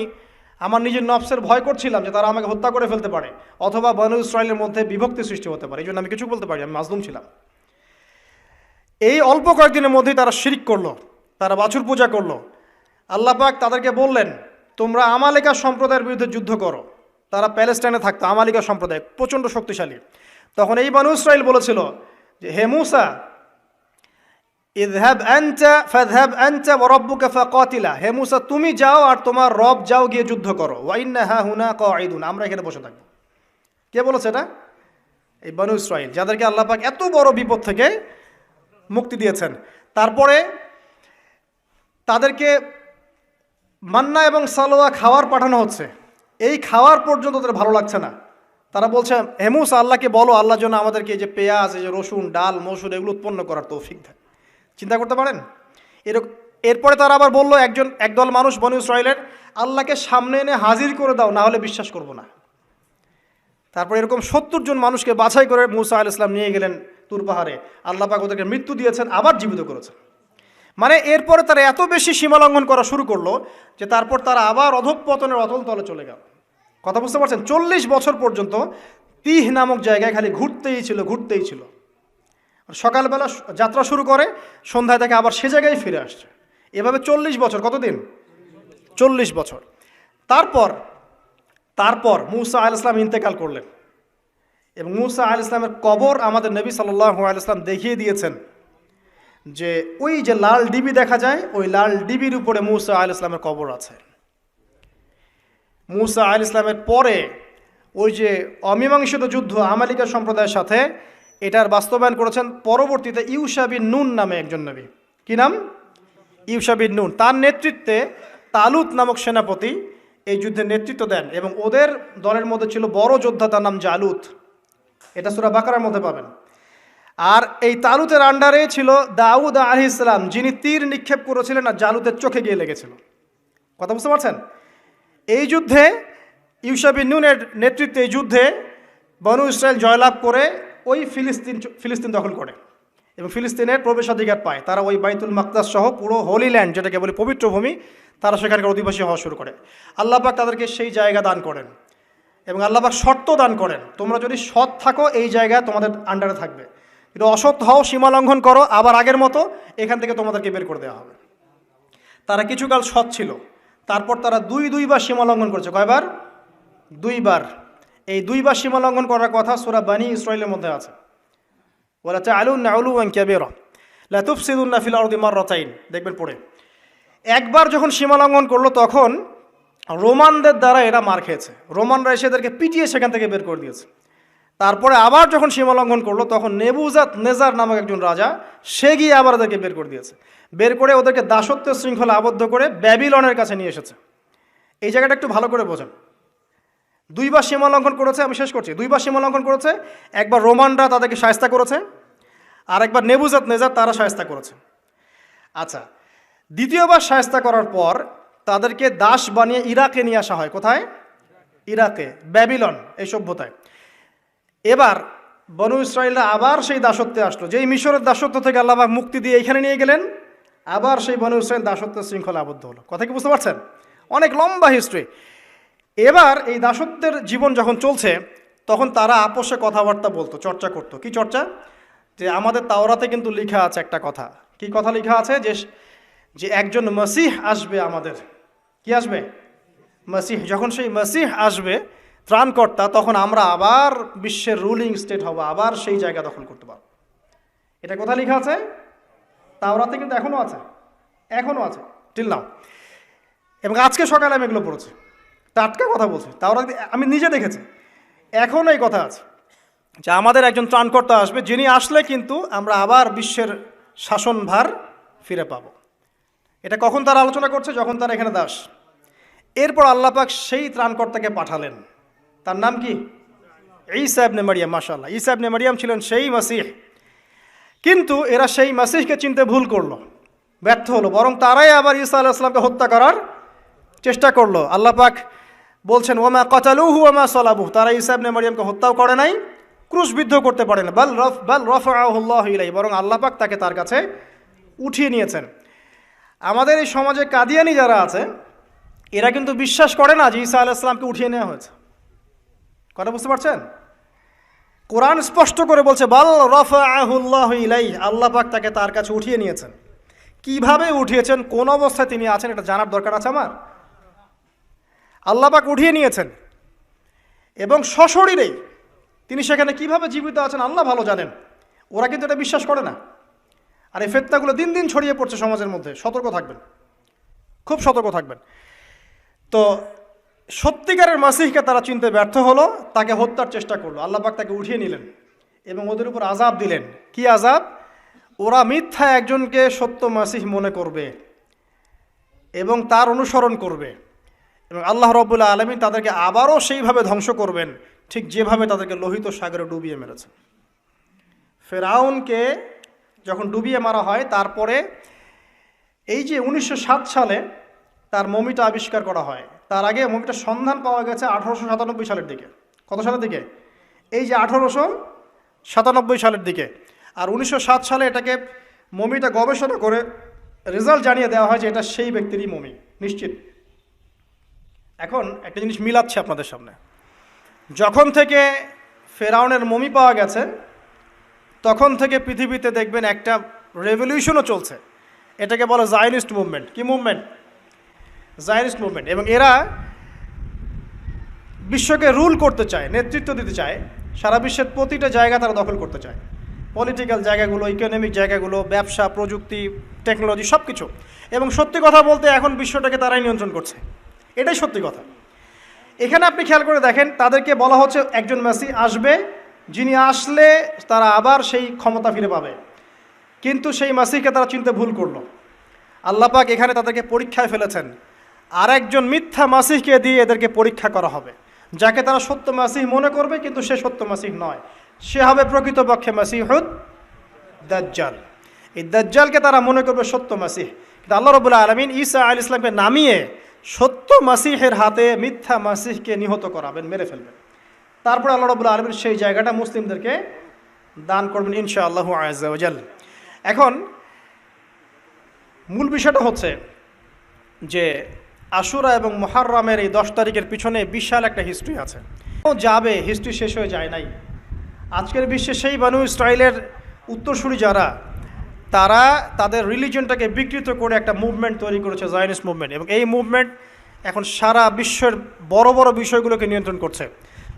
আমার নিজের নফসের ভয় করছিলাম যে তারা আমাকে হত্যা করে ফেলতে পারে, অথবা বনু ইসরাইলের মধ্যে বিভক্তি সৃষ্টি হতে পারে, এই জন্য আমি কিছু বলতে পারি, আমি মাজলুম ছিলাম। এই অল্প কয়েকদিনের মধ্যেই তারা শিরক করলো, তারা বাছুর পূজা করলো। আল্লাহ পাক তাদেরকে বললেন তোমরা আমালিকা সম্প্রদায়ের বিরুদ্ধে যুদ্ধ করো। তারা প্যালেস্টাইনে থাকতো, আমালিকা সম্প্রদায় প্রচণ্ড শক্তিশালী। তখন এই বনু ইসরাইল বলেছিল যে হে মুসা, ইযহাব আনতা ফাযহাব আনতা ওয়া রাব্বুকা ফাকাতিলা, হে মুসা তুমি যাও আর তোমার রব যাও গিয়ে যুদ্ধ করো, ওয়া ইন্না হাহুনা কাঈদুন, আমরা এখানে বসে থাকবো। কে বলেছে এটা? এই বনু ইসরাইল, যাদেরকে আল্লাহ পাক এত বড় বিপদ থেকে মুক্তি দিয়েছেন। তারপরে তাদেরকে মান্না এবং সালোয়া খাওয়ার পাঠানো হচ্ছে, এই খাওয়ার পর্যন্ত তাদের ভালো লাগছে না। তারা বলছে হে মুসা আল্লাহকে বলো আল্লাহর জন্য আমাদেরকে এই যে পেঁয়াজ, এই যে রসুন, ডাল, মসুর এগুলো উৎপন্ন করার তৌফিক দেন। চিন্তা করতে পারেন এরপরে তারা আবার বলল একদল মানুষ বনু ইসরাইলের, আল্লাহকে সামনে এনে হাজির করে দাও, না হলে বিশ্বাস করব না। তারপর এরকম 70 জন মানুষকে বাছাই করে মুসা আলাইহিস সালাম নিয়ে গেলেন তুর পাহাড়ে। আল্লাহ পাক ওদেরকে মৃত্যু দিয়েছেন, আবার জীবিত করেছেন। মানে এরপরে তারা এত বেশি সীমা লঙ্ঘন করা শুরু করলো যে তারপর তারা আবার অধঃপতনের অতল তলে চলে গেল। কথা বুঝতে পারছেন? 40 বছর পর্যন্ত তিহ নামক জায়গায় খালি ঘুরতেই ছিল। সকালবেলা যাত্রা শুরু করে, সন্ধ্যায় থেকে আবার সে জায়গায় ফিরে আসছে। এভাবে 40 বছর। কতদিন? 40 বছর। তারপর মূসা আলাইহিস সালাম ইন্তেকাল করলেন, এবং মূসা আলাইহিস সালামের কবর আমাদের নবী সাল্লাল্লাহু আলাইহি ওয়াসাল্লাম দেখিয়ে দিয়েছেন যে ওই যে লাল ডিবি দেখা যায়, ওই লাল ডিবির উপরে মূসা আলাইহিস সালামের কবর আছে। মূসা আলাইহিস সালামের পরে ওই যে অমীমাংসিত যুদ্ধ আমালিকা সম্প্রদায়ের সাথে, এটার বাস্তবায়ন করেছেন পরবর্তীতে ইউশা বিন নুন নামে একজন নবী। কি নাম? ইউশা বিন নুন। তার নেতৃত্বে তালুত নামক সেনাপতি এই যুদ্ধের নেতৃত্ব দেন, এবং ওদের দলের মধ্যে ছিল বড় যোদ্ধা, তার নাম জালুত। এটা সূরা বাকারার মধ্যে পাবেন। আর এই তালুতের আন্ডারে ছিল দাউদ আলাইহিস সালাম, যিনি তীর নিক্ষেপ করেছিলেন আর জালুতের চোখে গিয়ে লেগেছিল। কথা বুঝতে পারছেন? এই যুদ্ধে ইউশা বিন নুনের নেতৃত্বে এই যুদ্ধে বনু ইসরায়েল জয়লাভ করে ওই ফিলিস্তিন দখল করে এবং ফিলিস্তিনের প্রবেশাধিকার পায়। তারা ওই বাইতুল মাকদাস সহ পুরো হোলি ল্যান্ড, যেটাকে বলি পবিত্র ভূমি, তারা সেখানকার অধিবাসী হওয়া শুরু করে। আল্লাহ পাক তাদেরকে সেই জায়গা দান করেন, এবং আল্লাহ পাক শর্ত দান করেন, তোমরা যদি সৎ থাকো এই জায়গা তোমাদের আন্ডারে থাকবে, কিন্তু অসৎ হও, সীমা লঙ্ঘন করো, আবার আগের মতো এখান থেকে তোমাদেরকে বের করে দেওয়া হবে। তারা কিছুকাল সৎ ছিল, তারপর তারা দুইবার সীমা লঙ্ঘন করেছে। কয়বার? 2 বার। এই 2 বার সীমা লঙ্ঘন করার কথা সূরা বনী ইসরাঈলের মধ্যে আছে। ওয়ালা তা'আলুন্না উলুওয়ান কাবীরা লা তুফসিদুন্না ফিল আরদি মাররাতাইন, দেখবেন পড়ে। একবার যখন সীমা লঙ্ঘন করলো, তখন রোমানদের দ্বারা এরা মার খেয়েছে। রোমানরা এসে এদেরকে পিটিয়ে সেখান থেকে বের করে দিয়েছে। তারপরে আবার যখন সীমা লঙ্ঘন করলো, তখন নেবুজাত নেজার নামক একজন রাজা, সে গিয়ে আবার ওদেরকে বের করে দিয়েছে। বের করে ওদেরকে দাসত্বের শৃঙ্খলা আবদ্ধ করে ব্যাবিলনের কাছে নিয়ে এসেছে। এই জায়গাটা একটু ভালো করে বোঝেন। 2 বার সীমা লঙ্ঘন করেছে, আমি শেষ করছি। 2 বার সীমা লঙ্ঘন করেছে। একবার রোমানরা তাদেরকে শায়েস্তা করেছে, আর একবার নেবুজাত নেজার তারা শায়েস্তা করেছে। আচ্ছা, দ্বিতীয়বার শায়েস্তা করার পর তাদেরকে দাস বানিয়ে ইরাকে নিয়ে আসা হয়। কোথায়? ইরাকে, ব্যাবিলন এই সভ্যতায়। এবার বনু ইসরাঈলরা আবার সেই দাসত্বে আসলো। যেই মিশরের দাসত্ব থেকে আল্লাহ পাক মুক্তি দিয়ে এখানে নিয়ে গেলেন, আবার সেই বনু ইসরাঈল দাসত্বের শৃঙ্খলা আবদ্ধ হলো। কথা কি বুঝতে পারছেন? অনেক লম্বা হিস্ট্রি। এবার এই দাসত্বের জীবন যখন চলছে, তখন তারা আপোষে কথাবার্তা বলতো, চর্চা করতো। কি চর্চা? যে আমাদের তাওরাতে কিন্তু লেখা আছে একটা কথা। কি কথা লেখা আছে? যে একজন মসিহ আসবে আমাদের। কি আসবে? মসিহ। যখন সেই মসিহ আসবে, ত্রাণকর্তা, তখন আমরা আবার বিশ্বের রুলিং স্টেট হব, আবার সেই জায়গা দখল করতে পারব। এটা কোথায় লেখা আছে? তাওরাতে কিন্তু এখনও আছে টিল নাও। এবং আজকে সকালে আমি এগুলো পড়েছি, টাটকা কথা বলছি। তাওরাতে আমি নিজে দেখেছি, এখন এই কথা আছে যে আমাদের একজন ত্রাণকর্তা আসবে, যিনি আসলে কিন্তু আমরা আবার বিশ্বের শাসনভার ফিরে পাব। এটা কখন তারা আলোচনা করছে? যখন তারা এখানে দাস। এরপর আল্লাহ পাক সেই ত্রাণকর্তাকে পাঠালেন। তার নাম কি? ঈসা ইবনে মারইয়াম। মাশাআল্লাহ, ঈসা ইবনে মারইয়াম ছিলেন সেই মসিহ। কিন্তু এরা সেই মসিহকে চিনতে ভুল করলো, ব্যর্থ হলো। বরং তারাই আবার ঈসা আলাইহিস সালামকে হত্যা করার চেষ্টা করলো। আল্লাহ পাক বলছেন, ওয়ামা কাতালুহু ওয়ামা সালাবুহু, তারা ঈসা ইবনে মারইয়ামকে হত্যাও করে নাই, ক্রুশবিদ্ধ করতে পারে না। বাল রাফাআহু আল্লাহু ইলাইহি, বরং আল্লাহ পাক তাকে তার কাছে উঠিয়ে নিয়েছেন। আমাদের এই সমাজে কাদিয়ানি যারা আছে, এরা কিন্তু বিশ্বাস করে না যে ঈসা আলাইহিস সালামকে উঠিয়ে নেওয়া হয়েছে। কথা বুঝতে পারছেন? কোরআন স্পষ্ট করে বলছে, বাল রাফাআহু আল্লাহু ইলাইহি, আল্লাহ পাক তাকে তার কাছে উঠিয়ে নিয়েছেন। কিভাবে উঠিয়েছেন, কোন অবস্থায় তিনি আছেন, এটা জানার দরকার আছে আমার। আল্লাহ পাক উঠিয়ে নিয়েছেন, এবং সশরীরেই তিনি সেখানে কিভাবে জীবিত আছেন আল্লাহ ভালো জানেন। ওরা কিন্তু এটা বিশ্বাস করে না। আর এই ফিতনাগুলো দিন দিন ছড়িয়ে পড়ছে সমাজের মধ্যে। সতর্ক থাকবেন, খুব সতর্ক থাকবেন। তো সত্যিকারের মাসিহকে তারা চিনতে ব্যর্থ হলো, তাকে হত্যার চেষ্টা করলো। আল্লাহ পাক তাকে উঠিয়ে নিলেন এবং ওদের উপর আযাব দিলেন। কি আযাব? ওরা মিথ্যা একজনকে সত্য মাসিহ মনে করবে এবং তার অনুসরণ করবে, এবং আল্লাহ রাব্বুল আলামিন তাদেরকে আবারও সেইভাবে ধ্বংস করবেন, ঠিক যেভাবে তাদেরকে লোহিত সাগরে ডুবিয়ে মেরেছেন। ফেরাউনকে যখন ডুবিয়ে মারা হয়, তারপরে এই যে 1907 সালে তার মমিটা আবিষ্কার করা হয়। তার আগে মমিটার সন্ধান পাওয়া গেছে 1897 সালের দিকে। কত সালের দিকে? এই যে 1897 সালের দিকে। আর 1907 সালে এটাকে মমিটা গবেষণা করে রেজাল্ট জানিয়ে দেওয়া হয় যে এটা সেই ব্যক্তিরই মমি, নিশ্চিত। এখন একটা জিনিস মিলাচ্ছে আপনাদের সামনে। যখন থেকে ফেরাউনের মমি পাওয়া গেছে, তখন থেকে পৃথিবীতে দেখবেন একটা রেভলিউশনও চলছে। এটাকে বলে জায়নিস্ট মুভমেন্ট। কি মুভমেন্ট? Zionist movement. এবং এরা বিশ্বকে রুল করতে চায়, নেতৃত্ব দিতে চায়, সারা বিশ্বের প্রতিটা জায়গা তারা দখল করতে চায়, পলিটিক্যাল জায়গাগুলো, ইকোনমিক জায়গাগুলো, ব্যবসা, প্রযুক্তি, টেকনোলজি, সব কিছু। এবং সত্যি কথা বলতে এখন বিশ্বটাকে তারাই নিয়ন্ত্রণ করছে, এটাই সত্যি কথা। এখানে আপনি খেয়াল করে দেখেন, তাদেরকে বলা হচ্ছে একজন মেসি আসবে, যিনি আসলে তারা আবার সেই ক্ষমতা ফিরে পাবে। কিন্তু সেই মেসিকে তারা চিনতে ভুল করলো। আল্লাহ পাক এখানে তাদেরকে পরীক্ষায় ফেলেছেন। আর একজন মিথ্যা মাসিহকে দিয়ে এদেরকে পরীক্ষা করা হবে, যাকে তারা সত্য মাসিহ মনে করবে, কিন্তু সে সত্য মাসিহ নয়, সে হবে প্রকৃতপক্ষে মাসিহুদ দাজ্জাল। এই দাজ্জালকে তারা মনে করবে সত্য মাসিহ। কিন্তু আল্লাহ রাব্বুল আলামিন ঈসা আলাইহিস সালামকে নামিয়ে সত্য মাসিহের হাতে মিথ্যা মাসিহকে নিহত করাবেন, মেরে ফেলবেন। তারপরে আল্লাহ রাব্বুল আলামিন সেই জায়গাটা মুসলিমদেরকে দান করবেন ইনশাআল্লাহু আযজা ওয়া জাল। এখন মূল বিষয়টা হচ্ছে যে আশুরা এবং মুহররমের এই 10 তারিখের পিছনে বিশাল একটা হিস্ট্রি আছে। যাবে, হিস্ট্রি শেষ হয়ে যায় নাই। আজকের বিশ্বে সেই বানু ইসরাইলের উত্তরসূরি যারা, তারা তাদের রিলিজনটাকে বিকৃত করে একটা মুভমেন্ট তৈরি করেছে, জায়নিস্ট মুভমেন্ট। এবং এই মুভমেন্ট এখন সারা বিশ্বের বড় বড় বিষয়গুলোকে নিয়ন্ত্রণ করছে।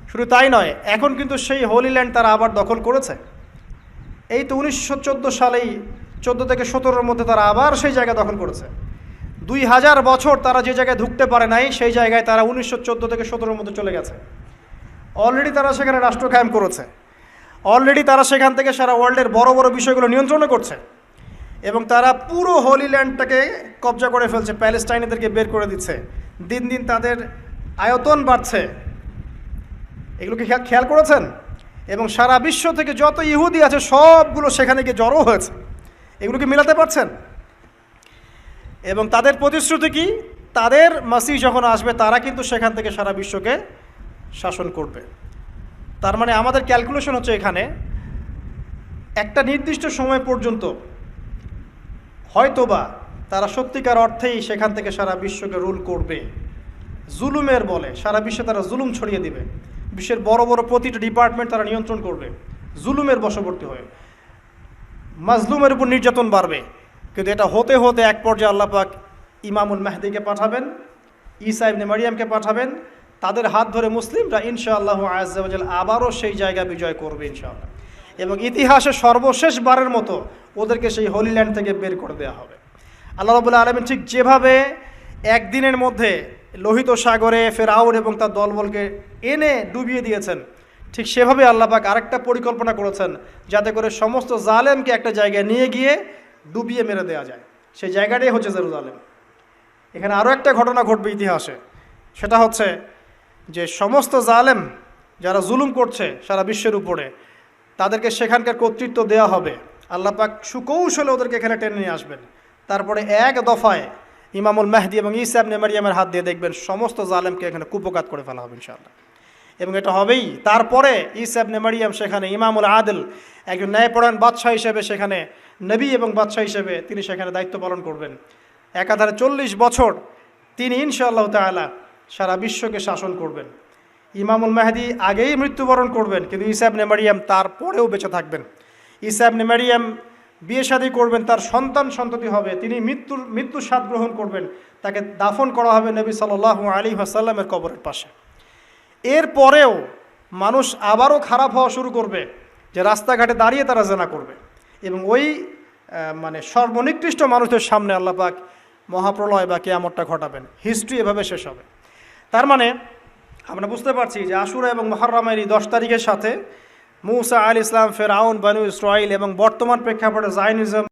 শুধু তাই নয়, এখন কিন্তু সেই হোলি ল্যান্ড তারা আবার দখল করেছে। এই তো 1914 সালেই 14 থেকে 17-র মধ্যে তারা আবার সেই জায়গা দখল করেছে। 2000 বছর তারা যে জায়গায় ঢুকতে পারে নাই, সেই জায়গায় তারা 1914 থেকে 17-র মধ্যে চলে গেছে। অলরেডি তারা সেখানে রাষ্ট্র কায়েম করেছে। অলরেডি তারা সেখান থেকে সারা ওয়ার্ল্ডের বড় বড় বিষয়গুলো নিয়ন্ত্রণ করছে। এবং তারা পুরো হোলি ল্যান্ডটাকে কবজা করে ফেলছে, প্যালেস্টাইনিদেরকে বের করে দিচ্ছে। দিন দিন তাদের আয়তন বাড়ছে। এগুলোকে খেয়াল করেছেন? এবং সারা বিশ্ব থেকে যত ইহুদি আছে সবগুলো সেখানে গিয়ে জড়ো হয়েছে। এগুলোকে মিলাতে পারছেন? এবং তাদের প্রতিশ্রুতি কি? তাদের মাসিহ যখন আসবে তারা কিন্তু সেখান থেকে সারা বিশ্বকে শাসন করবে। তার মানে আমাদের ক্যালকুলেশন হচ্ছে এখানে একটা নির্দিষ্ট সময় পর্যন্ত হয়তোবা তারা সত্যিকার অর্থেই সেখান থেকে সারা বিশ্বকে রুল করবে। জুলুমের বলে সারা বিশ্বে তারা জুলুম ছড়িয়ে দিবে। বিশ্বের বড় বড় প্রতিটা ডিপার্টমেন্ট তারা নিয়ন্ত্রণ করবে জুলুমের বশবর্তী হয়ে। মাজলুমের উপর নির্যাতন বাড়বে। কিন্তু এটা হতে হতে এক পর্যায়ে আল্লাহ পাক ইমামুল মাহদিকে পাঠাবেন, ঈসা ইবনে মারিয়ামকে পাঠাবেন। তাদের হাত ধরে মুসলিমরা ইনশাআল্লাহু আযজা ওয়া জাল আবারও সেই জায়গা বিজয় করবে ইনশাআল্লাহ। এবং ইতিহাসে সর্বশেষবারের মতো ওদেরকে সেই হোলি ল্যান্ড থেকে বের করে দেওয়া হবে। আল্লাহ রাব্বুল আলামিন ঠিক যেভাবে একদিনের মধ্যে লোহিত সাগরে ফেরাউন এবং তার দলবলকে এনে ডুবিয়ে দিয়েছেন, ঠিক সেভাবে আল্লাহ পাক আরেকটা পরিকল্পনা করেছেন, যাতে করে সমস্ত জালেমকে একটা জায়গায় নিয়ে গিয়ে ডুবিয়ে মেরে দেওয়া যায়। সেই জায়গাটাই হচ্ছে জেরুজালেম। এখানে আরও একটা ঘটনা ঘটবে ইতিহাসে, সেটা হচ্ছে যে সমস্ত জালেম যারা জুলুম করছে সারা বিশ্বের উপরে, তাদেরকে সেখানকার কর্তৃত্ব দেওয়া হবে। আল্লাহ পাক সুকৌশলে ওদেরকে এখানে টেনে নিয়ে আসবেন। তারপরে এক দফায় ইমামুল মাহদি এবং ঈসা ইবনে মারিয়ামের হাত দিয়ে দেখবেন সমস্ত জালেমকে এখানে কুপকাত করে ফেলা হবে ইনশাআল্লাহ। এবং এটা হবেই। তারপরে ঈসা ইবনে মারিয়াম সেখানে ইমামুল আদল, একজন ন্যায়পরায়ণ বাদশাহ হিসেবে, সেখানে নবী এবং বাদশাহ হিসেবে তিনি সেখানে দায়িত্ব পালন করবেন। একাধারে 40 বছর তিনি ইনশাআল্লাহ তাআলা সারা বিশ্বকে শাসন করবেন। ইমামুল মাহদি আগেই মৃত্যুবরণ করবেন, কিন্তু ঈসা ইবনে মারিয়াম তারপরেও বেঁচে থাকবেন। ঈসা ইবনে মারিয়াম বিয়ে শাদী করবেন, তার সন্তান সন্ততি হবে, তিনি মৃত্যুর স্বাদ গ্রহণ করবেন। তাকে দাফন করা হবে নবী সাল্লাল্লাহু আলাইহি ওয়াসাল্লামের কবরের পাশে। এরপরেও মানুষ আবারও খারাপ হওয়া শুরু করবে, যে রাস্তাঘাটে দাঁড়িয়ে তারা জেনা করবে। এবং ওই সর্বনিকৃষ্ট মানুষদের সামনে আল্লাহ পাক মহাপ্রলয় বা কিয়ামতটা ঘটাবেন। হিস্ট্রি এভাবে শেষ হবে। তার মানে আমরা বুঝতে পারছি যে আশুরা এবং মুহররমের এই 10 তারিখের সাথে মুসা আলাইহিস সালাম, ফেরাউন, বানু ইসরাইল এবং বর্তমান প্রেক্ষাপটে জায়নিজম